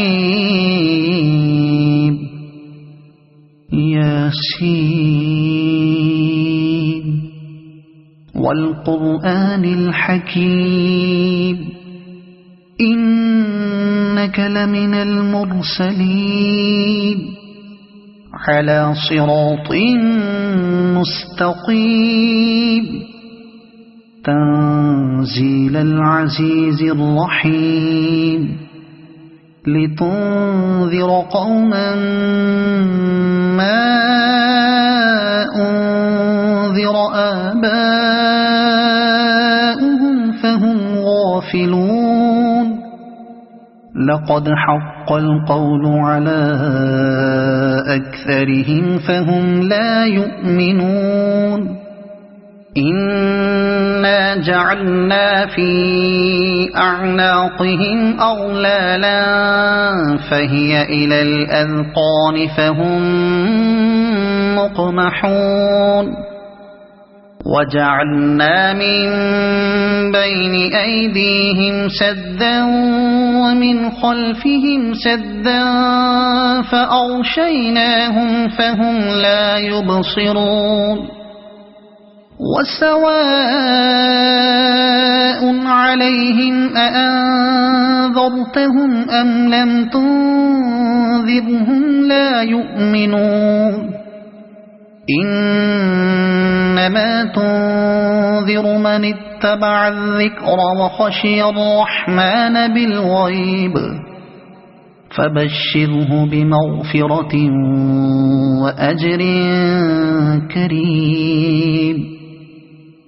Speaker 1: الرحيم ياسين والقرآن الحكيم إنك لمن المرسلين على صراط مستقيم تنزيل العزيز الرحيم لتنذر قوما ما أنذر آباؤهم فهم غافلون لقد حق القول على أكثرهم فهم لا يؤمنون إنا جعلنا في أعناقهم أغلالا فهي إلى الأذقان فهم مقمحون وجعلنا من بين أيديهم سدا ومن خلفهم سدا فأغشيناهم فهم لا يبصرون وسواء عليهم أأنذرتهم أم لم تنذرهم لا يؤمنون إنما تنذر من اتبع الذكر وخشي الرحمن بالغيب فبشره بمغفرة وأجر كريم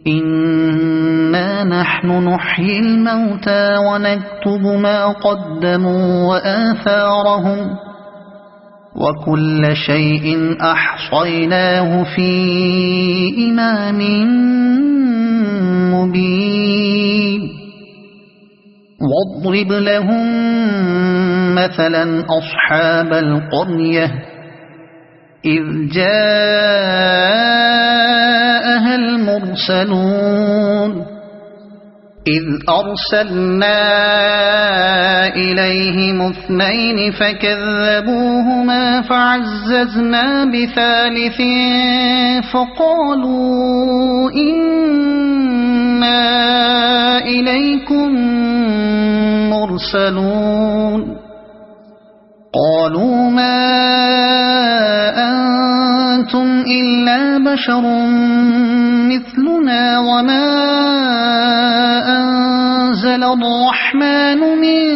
Speaker 1: إنا نحن نحيي الموتى ونكتب ما قدموا وآثارهم وكل شيء أحصيناه في إمام مبين واضرب لهم مثلا أصحاب القرية إذ جاءها المرسلون إذ أرسلنا إليهم 2 فكذبوهما فعززنا بثالث فقالوا إنا إليكم مرسلون قالوا ما أنتم إلا بشر مثلنا وما أنزل الرحمن من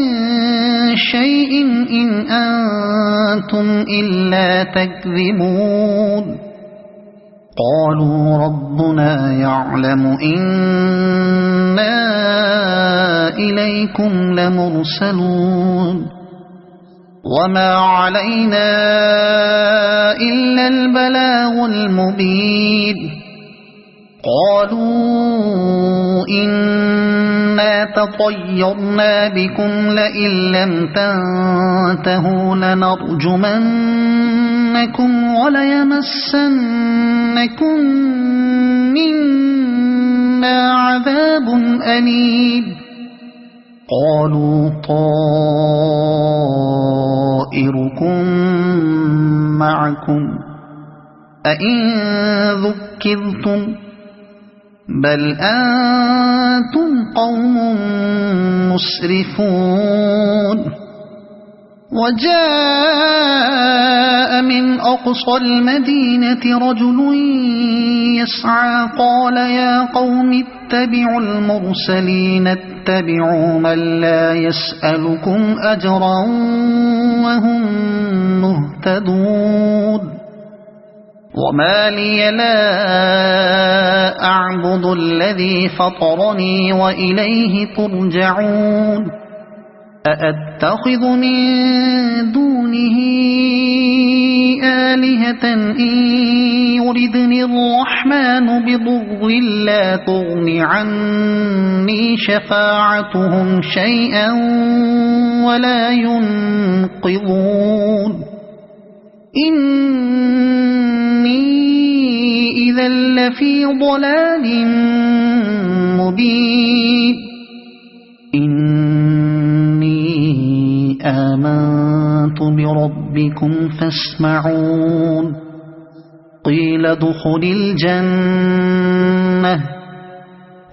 Speaker 1: شيء إن أنتم إلا تكذبون قالوا ربنا يعلم إنا إليكم لمرسلون وما علينا إلا البلاغ المبين قالوا إنا تطيرنا بكم لئن لم تنتهوا لنرجمنكم وليمسنكم منا عذاب أليم قالوا طائركم معكم أئن ذكرتم بل أنتم قوم مسرفون وجاء من أقصى المدينة رجل يسعى قال يا قوم اتبعوا المرسلين اتبعوا من لا يسألكم أجرا وهم مهتدون وما لي لا أعبد الذي فطرني وإليه ترجعون أأتخذ من دونه آلهة إن يردني الرحمن بضر لا تغن عني شفاعتهم شيئا ولا ينقذون إني إذا لفي ضلال مبين إني آمنت بربكم فاسمعون قيل ادخل الجنة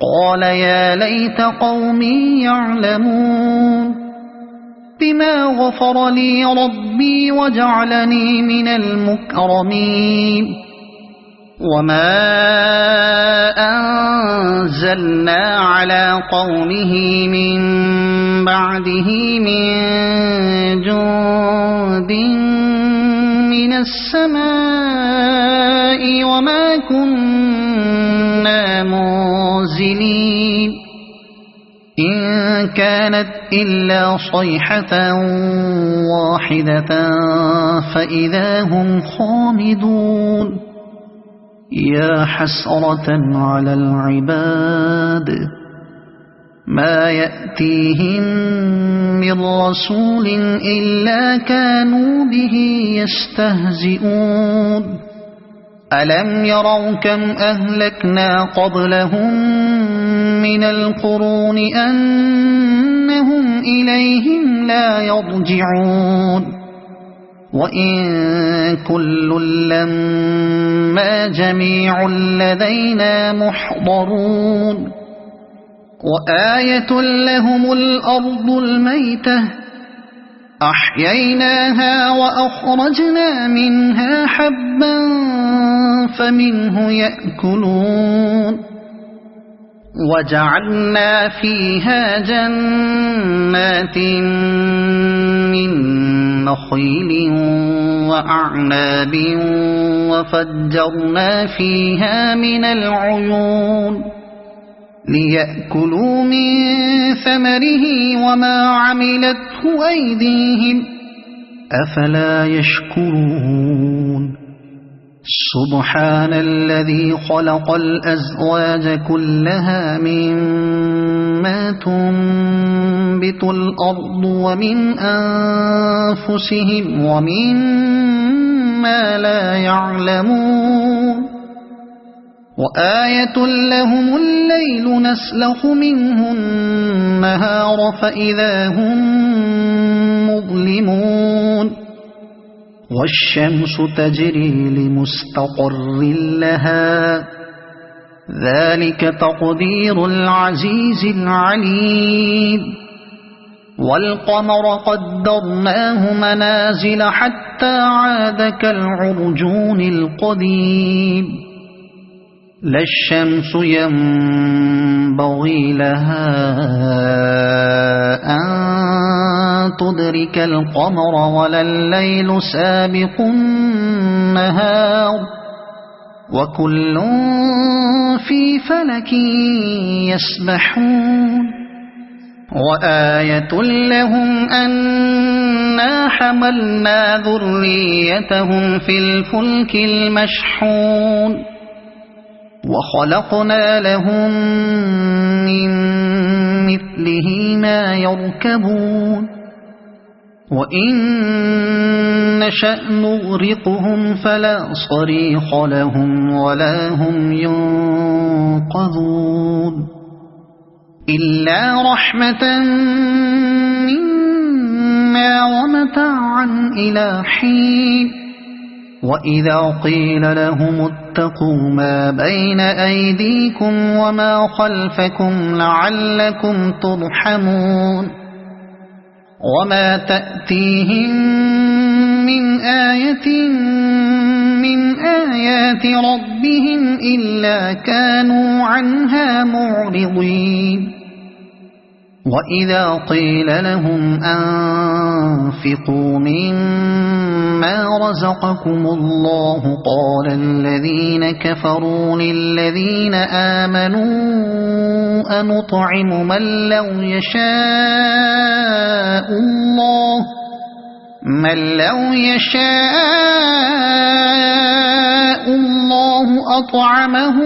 Speaker 1: قال يا ليت قومي يعلمون بما غفر لي ربي وجعلني من المكرمين وما أنزلنا على قومه من بعده من جند من السماء وما كنا منزلين إن كانت إلا صيحة واحدة فإذا هم خامدون يا حسرة على العباد ما يأتيهم من رسول إلا كانوا به يستهزئون ألم يروا كم أهلكنا قبلهم من القرون أنهم إليهم لا يرجعون وإن كل لما جميع لدينا محضرون وآية لهم الأرض الميتة أحييناها وأخرجنا منها حبا فمنه يأكلون وجعلنا فيها جنات من نخيل وأعناب وفجرنا فيها من العيون ليأكلوا من ثمره وما عملته أيديهم أفلا يشكرون سبحان الذي خلق الأزواج كلها مما تنبت الأرض ومن أنفسهم ومما لا يعلمون وآية لهم الليل نسلخ منه النهار فإذا هم مظلمون والشمس تجري لمستقر لها ذلك تقدير العزيز العليم والقمر قدرناه منازل حتى عاد كالعرجون القديم لا الشمس ينبغي لها أن تدرك القمر ولا الليل سابق النهار وكل في فلك يسبحون وآية لهم أنا حملنا ذريتهم في الفلك المشحون وخلقنا لهم من مثله ما يركبون وإن نشأ نغرقهم فلا صريخ لهم ولا هم ينقذون إلا رحمة منا ومتاعا إلى حين وإذا قيل لهم اتقوا ما بين أيديكم وما خلفكم لعلكم ترحمون وما تأتيهم من آية من آيات ربهم إلا كانوا عنها معرضين وإذا قيل لهم أنفقوا مما رزقكم الله قال الذين كفروا للذين آمنوا أنطعم من لو يشاء الله أطعمه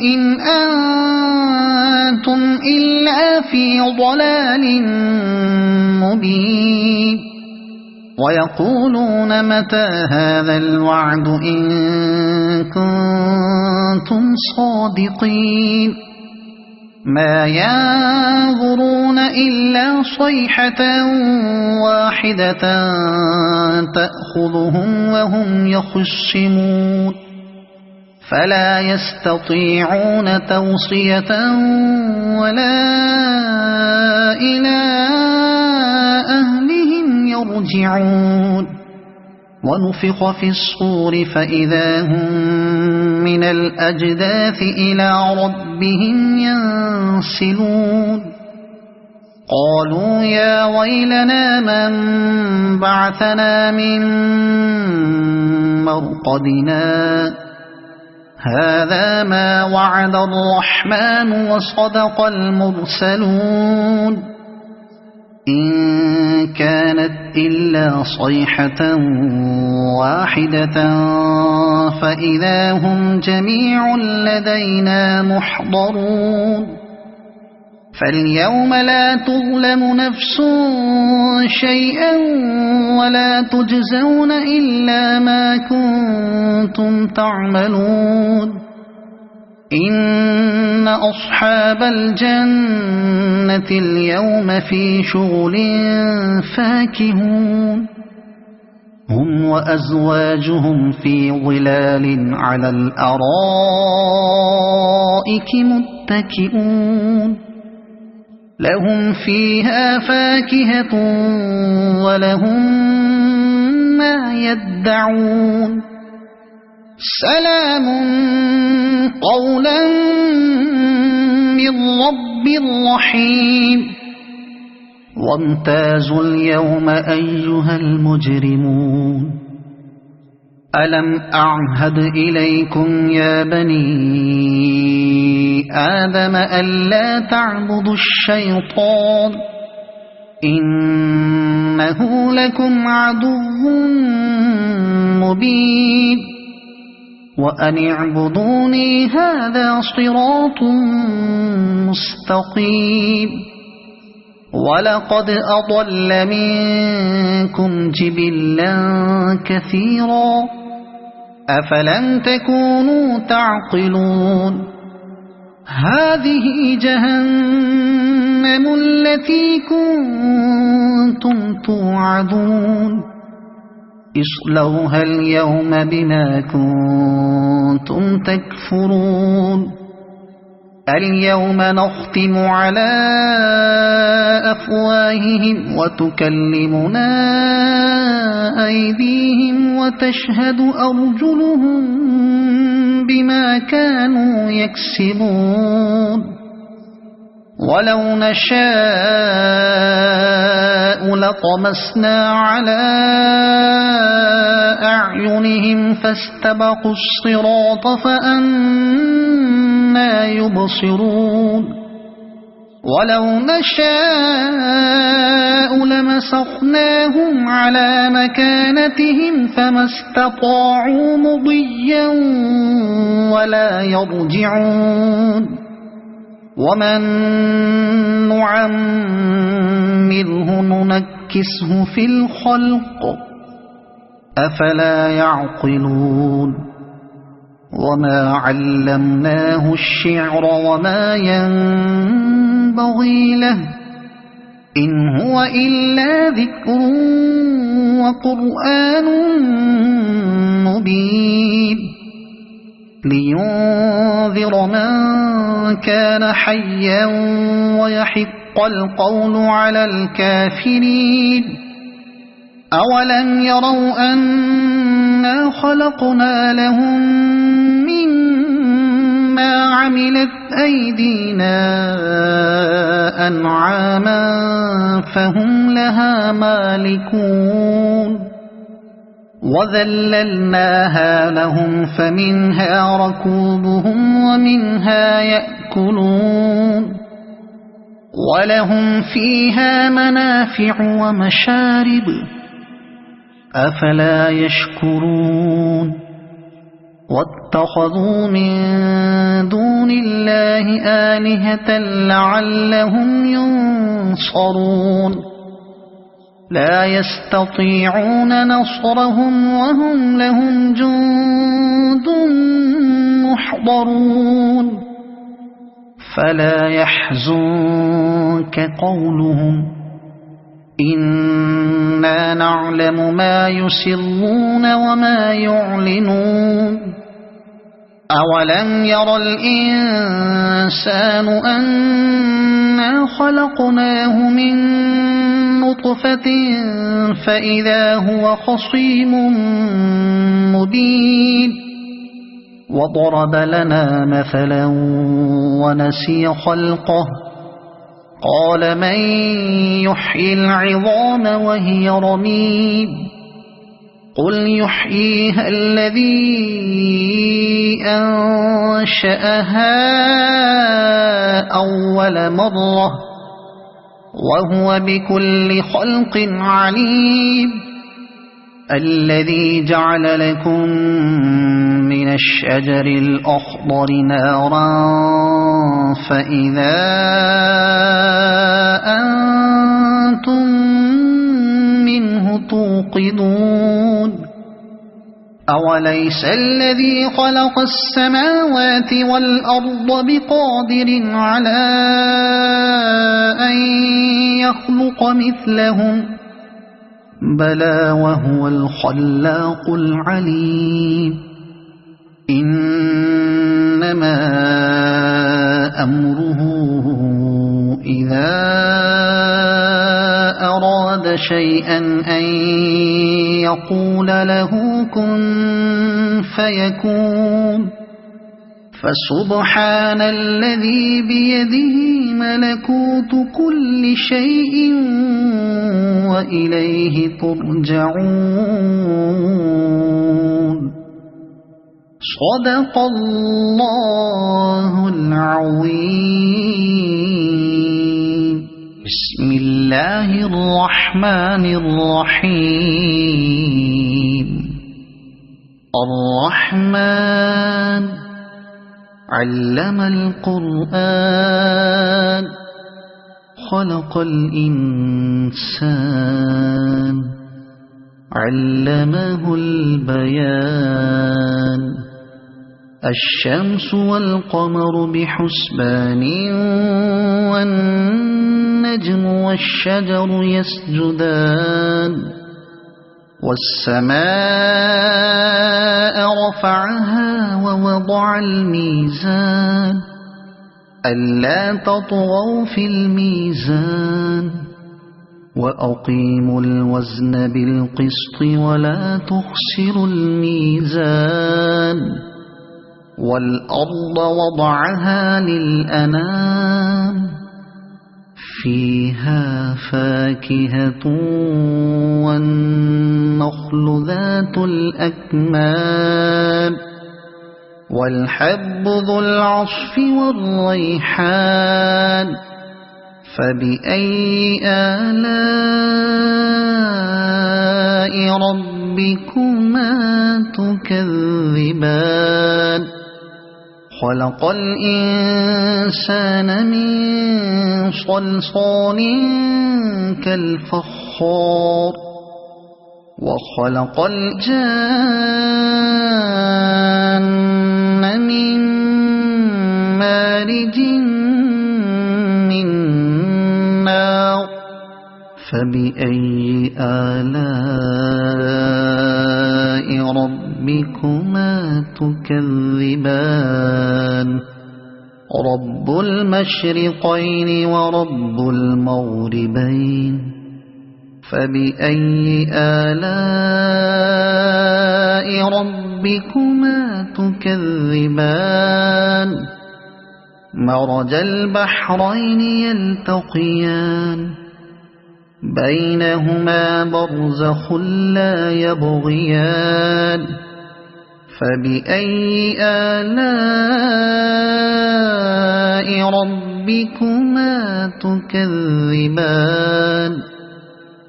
Speaker 1: إن أنتم إلا في ضلال مبين ويقولون متى هذا الوعد إن كنتم صادقين ما ينظرون إلا صيحة واحدة تأخذهم وهم يخصمون فلا يستطيعون توصية ولا إلى أهلهم يرجعون ونفخ في الصور فإذا هم من الأجداث إلى ربهم ينسلون قالوا يا ويلنا من بعثنا من مرقدنا هذا ما وعد الرحمن وصدق المرسلون إن كانت إلا صيحة واحدة فإذا هم جميع لدينا محضرون فاليوم لا تظلم نفس شيئا ولا تجزون إلا ما كنتم تعملون إن أصحاب الجنة اليوم في شغل فاكهون هم وأزواجهم في ظلال على الأرائك متكئون لهم فيها فاكهة ولهم ما يدعون سلام قولا من رب رحيم وامتازوا اليوم أيها المجرمون ألم أعهد إليكم يا بني آدم ألا تعبدوا الشيطان إنه لكم عدو مبين وأن اعبدوني هذا صراط مستقيم ولقد أضل منكم جبلا كثيرا أفلم تكونوا تعقلون هذه جهنم التي كنتم توعدون اصلوها اليوم بما كنتم تكفرون اليوم نختم على أفواههم وتكلمنا أيديهم وتشهد أرجلهم بما كانوا يكسبون ولو نشاء لطمسنا على أعينهم فاستبقوا الصراط فأنى يبصرون ولو نشاء لمسخناهم على مكانتهم فما استطاعوا مضيا ولا يرجعون ومن نعمره ننكسه في الخلق أفلا يعقلون وما علمناه الشعر وما ينبغي له إن هو إلا ذكر وقرآن مبين لينذر من كان حيا ويحق القول على الكافرين أولم يروا أنا خلقنا لهم مما عملت أيدينا أنعاما فهم لها مالكون وذللناها لهم فمنها ركوبهم ومنها يأكلون ولهم فيها منافع ومشارب أفلا يشكرون واتخذوا من دون الله آلهة لعلهم ينصرون لا يستطيعون نصرهم وهم لهم جند محضرون فلا يحزنك قولهم إنا نعلم ما يسرون وما يعلنون أولم ير الإنسان أنا خلقناه من نطفة فإذا هو خصيم مبين وضرب لنا مثلا ونسي خلقه قال من يحيي العظام وهي رميم قل يحييها الذي أنشأها أول مرة وهو بكل خلق عليم الذي جعل لكم من الشجر الأخضر نارا فإذا أنتم منه توقدون أوليس الذي خلق السماوات والأرض بقادر على أن يخلق مثلهم بلى وهو الخلاق العليم إنما أمره إذا أراد شيئا أن يقول له كن فيكون فسبحان الذي بيده ملكوت كل شيء وإليه ترجعون. صدق الله العظيم. بسم الله الرحمن الرحيم. الرحمن علم القرآن خلق الإنسان علمه البيان. الشمس والقمر بحسبان والنجم والشجر يسجدان. والسماء رفعها ووضع الميزان ألا تطغوا في الميزان وأقيموا الوزن بالقسط ولا تخسروا الميزان. والأرض وضعها للأنام فيها فاكهة والنخل ذات الأكمام والحب ذو العصف والريحان. فبأي آلاء ربكما تكذبان. خلق الإنسان من صلصال كالفخار وخلق الجان من مارج من نار. فبأي آلاء ربكما تكذبان. رب المشرقين ورب المغربين. فبأي آلاء ربكما تكذبان. مرج البحرين يلتقيان بينهما برزخ لا يبغيان. فبأي آلاء ربكما تكذبان.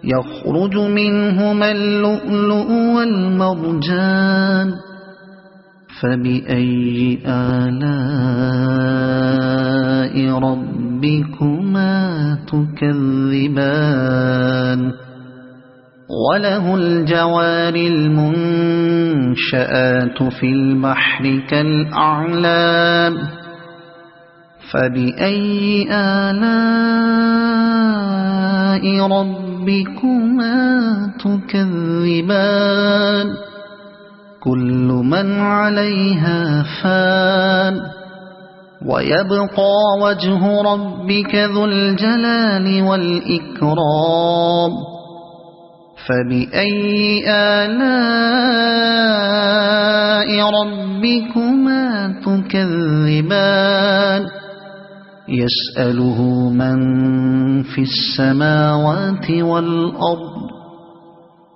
Speaker 1: يخرج منهما اللؤلؤ والمرجان. فبأي آلاء ربكما تكذبان. وله الجوار المنشآت في البحر كالأعلام. فبأي آلاء ربكما تكذبان. كل من عليها فان ويبقى وجه ربك ذو الجلال والإكرام. فبأي آلاء ربكما تكذبان. يسأله من في السماوات والأرض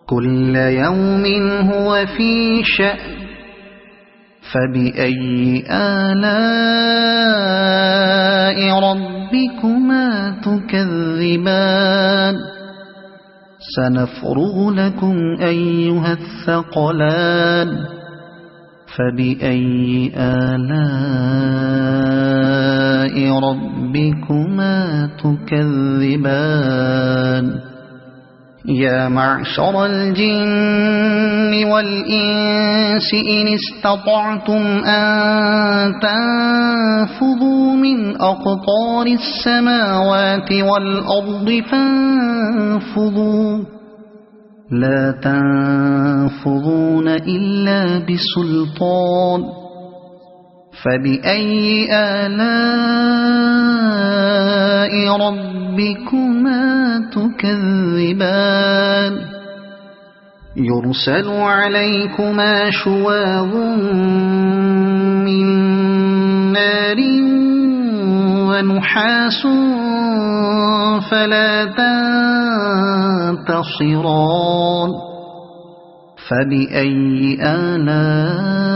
Speaker 1: كل يوم هو في شأن. فبأي آلاء ربكما تكذبان. سنفرغ لكم أيها الثقلان. فبأي آلاء ربكما تكذبان. يا معشر الجن والإنس إن استطعتم أن تنفذوا من أقطار السماوات والأرض فانفذوا لا تنفذون إلا بسلطان. فبأي آلاء ربكما تكذبان يرسل عليكما شواظ من نار ونحاس فلا تنتصران فبأي آلاء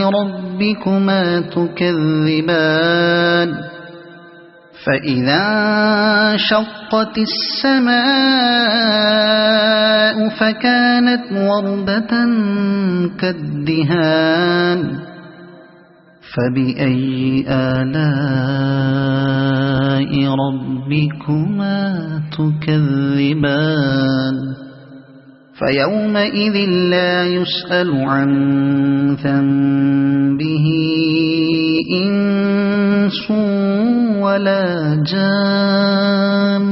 Speaker 1: ربكما تكذبان فإذا انشقت السماء فكانت وردة كالدهان فبأي آلاء ربكما تكذبان فيومئذ لا يسأل عن ذنبه إنس ولا جان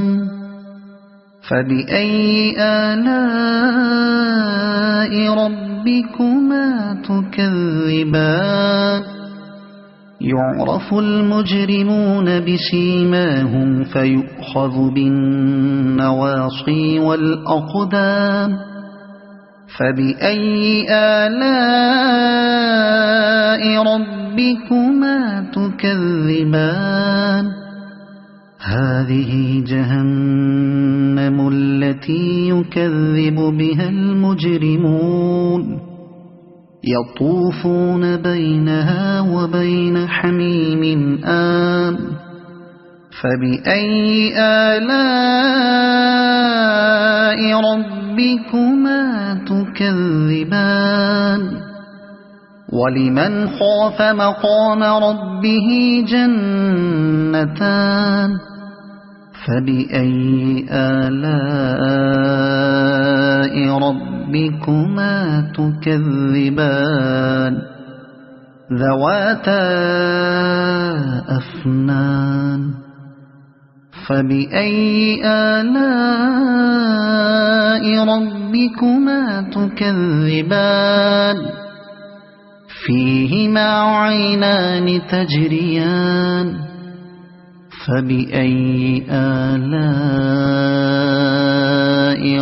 Speaker 1: فبأي آلاء ربكما تكذبان يعرف المجرمون بسيماهم فيؤخذ بالنواصي والأقدام فبأي آلاء ربكما تكذبان هذه جهنم التي يكذب بها المجرمون يطوفون بينها وبين حميم آن فبأي آلاء ربكما تكذبان ولمن خاف مقام ربه جنتان فبأي آلاء ربكما تكذبان ذواتا أفنان فبأي آلاء ربكما تكذبان فيهما عينان تجريان فبأي آلاء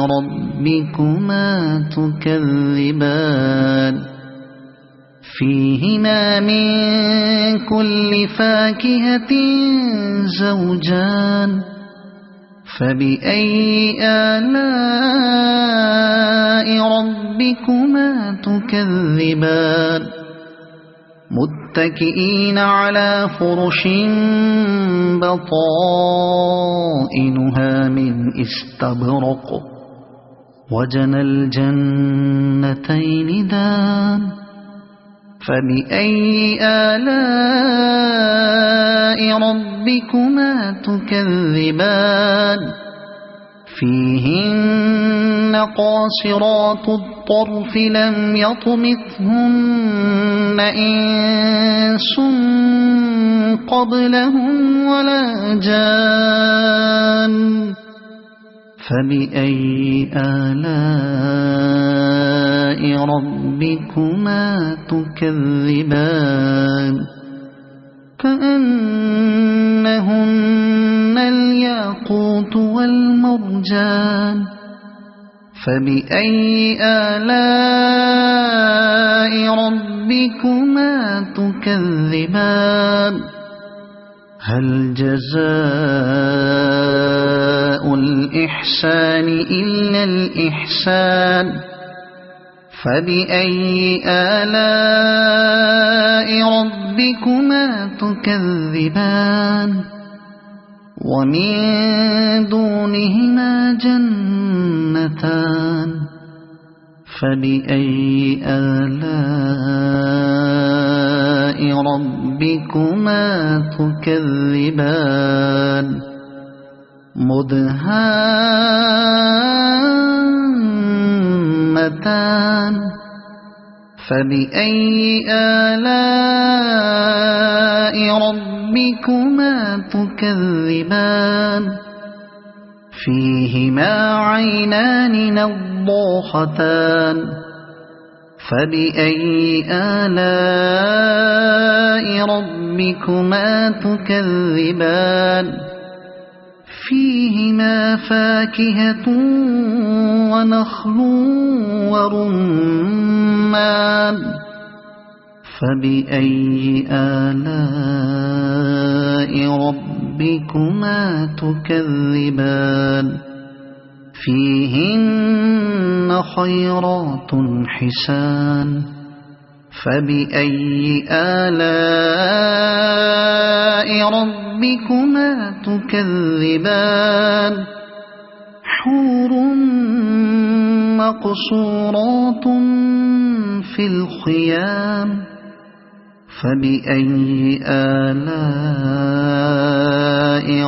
Speaker 1: ربكما تكذبان فيهما من كل فاكهة زوجان فبأي آلاء ربكما تكذبان متكئين على فرش بطائنها من استبرق وجنى الجنتين دان فبأي آلاء ربكما تكذبان فيهن قاصرات الطرف لم يطمثهن إنس قبلهم ولا جان فبأي آلاء ربكما تكذبان كأنهن الياقوت والمرجان فبأي آلاء ربكما تكذبان هل جزاء الإحسان إلا الإحسان فبأي آلاء ربكما تكذبان ومن دونهما جنتان فبأي آلاء ربكما تكذبان مدهامتان فبأي آلاء ربكما تكذبان فيهما عينان نضاختان فبأي آلاء ربكما تكذبان فيهما فاكهة ونخل ورمان فبأي آلاء ربكما تكذبان فيهن خيرات حسان فبأي آلاء ربكما تكذبان حور مقصورات في الخيام فبأي آلاء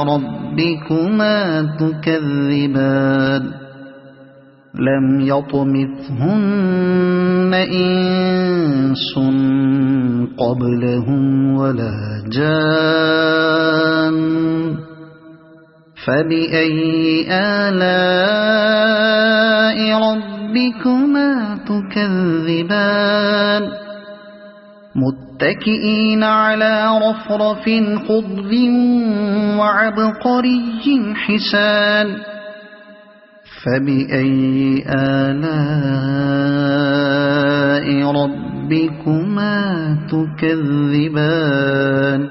Speaker 1: ربكما تكذبان لم يطمثهن إنس قبلهم ولا جان فبأي آلاء ربكما تكذبان متكئين على رفرف خضر وعبقري حسان فبأي آلاء ربكما تكذبان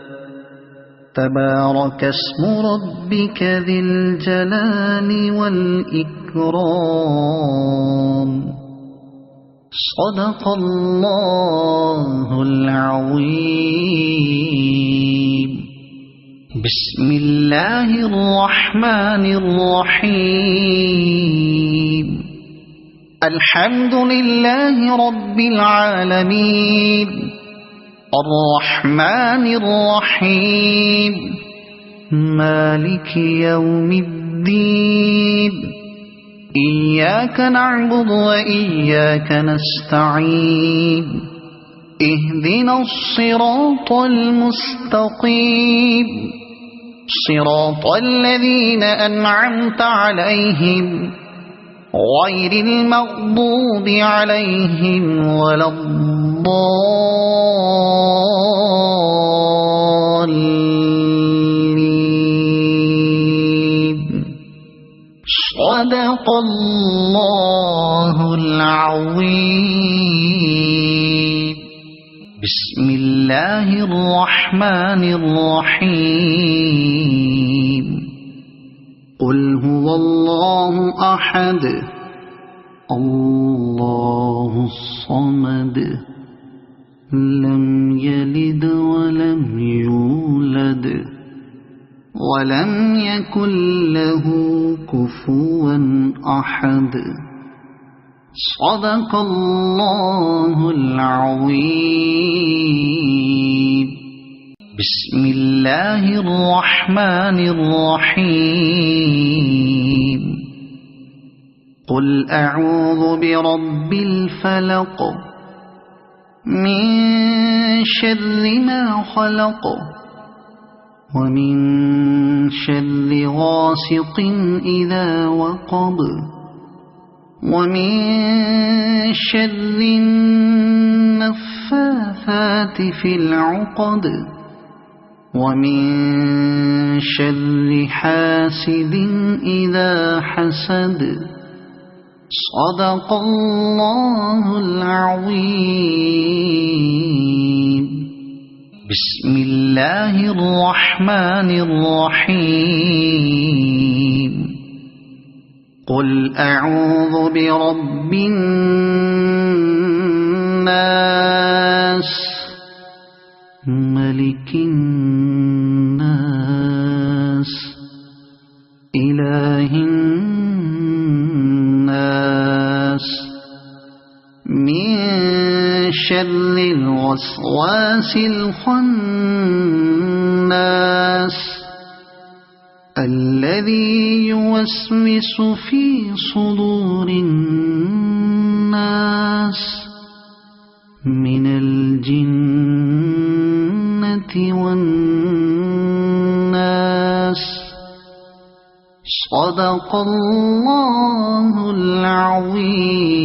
Speaker 1: تبارك اسم ربك ذي الجلال والإكرام صدق الله العظيم بسم الله الرحمن الرحيم الحمد لله رب العالمين الرحمن الرحيم مالك يوم الدين إياك نعبد وإياك نستعين اهدنا الصراط المستقيم صراط الذين أنعمت عليهم غير المغضوب عليهم ولا الضالين صدق الله العظيم بسم الله الرحمن الرحيم قل هو الله أحد الله الصمد لم يلد ولم يولد ولم يكن له كفوا أحد صدق الله العظيم بسم الله الرحمن الرحيم قل أعوذ برب الفلق من شر ما خلق ومن شر غاسق إذا وقب ومن شر النفاثات في العقد ومن شر حاسد إذا حسد صدق الله العظيم بسم الله الرحمن الرحيم قل أعوذ برب الناس ملك الناس إله الناس من شر الوسواس الخناس الذي يوسوس في صدور الناس من الجنة والناس صدق الله العظيم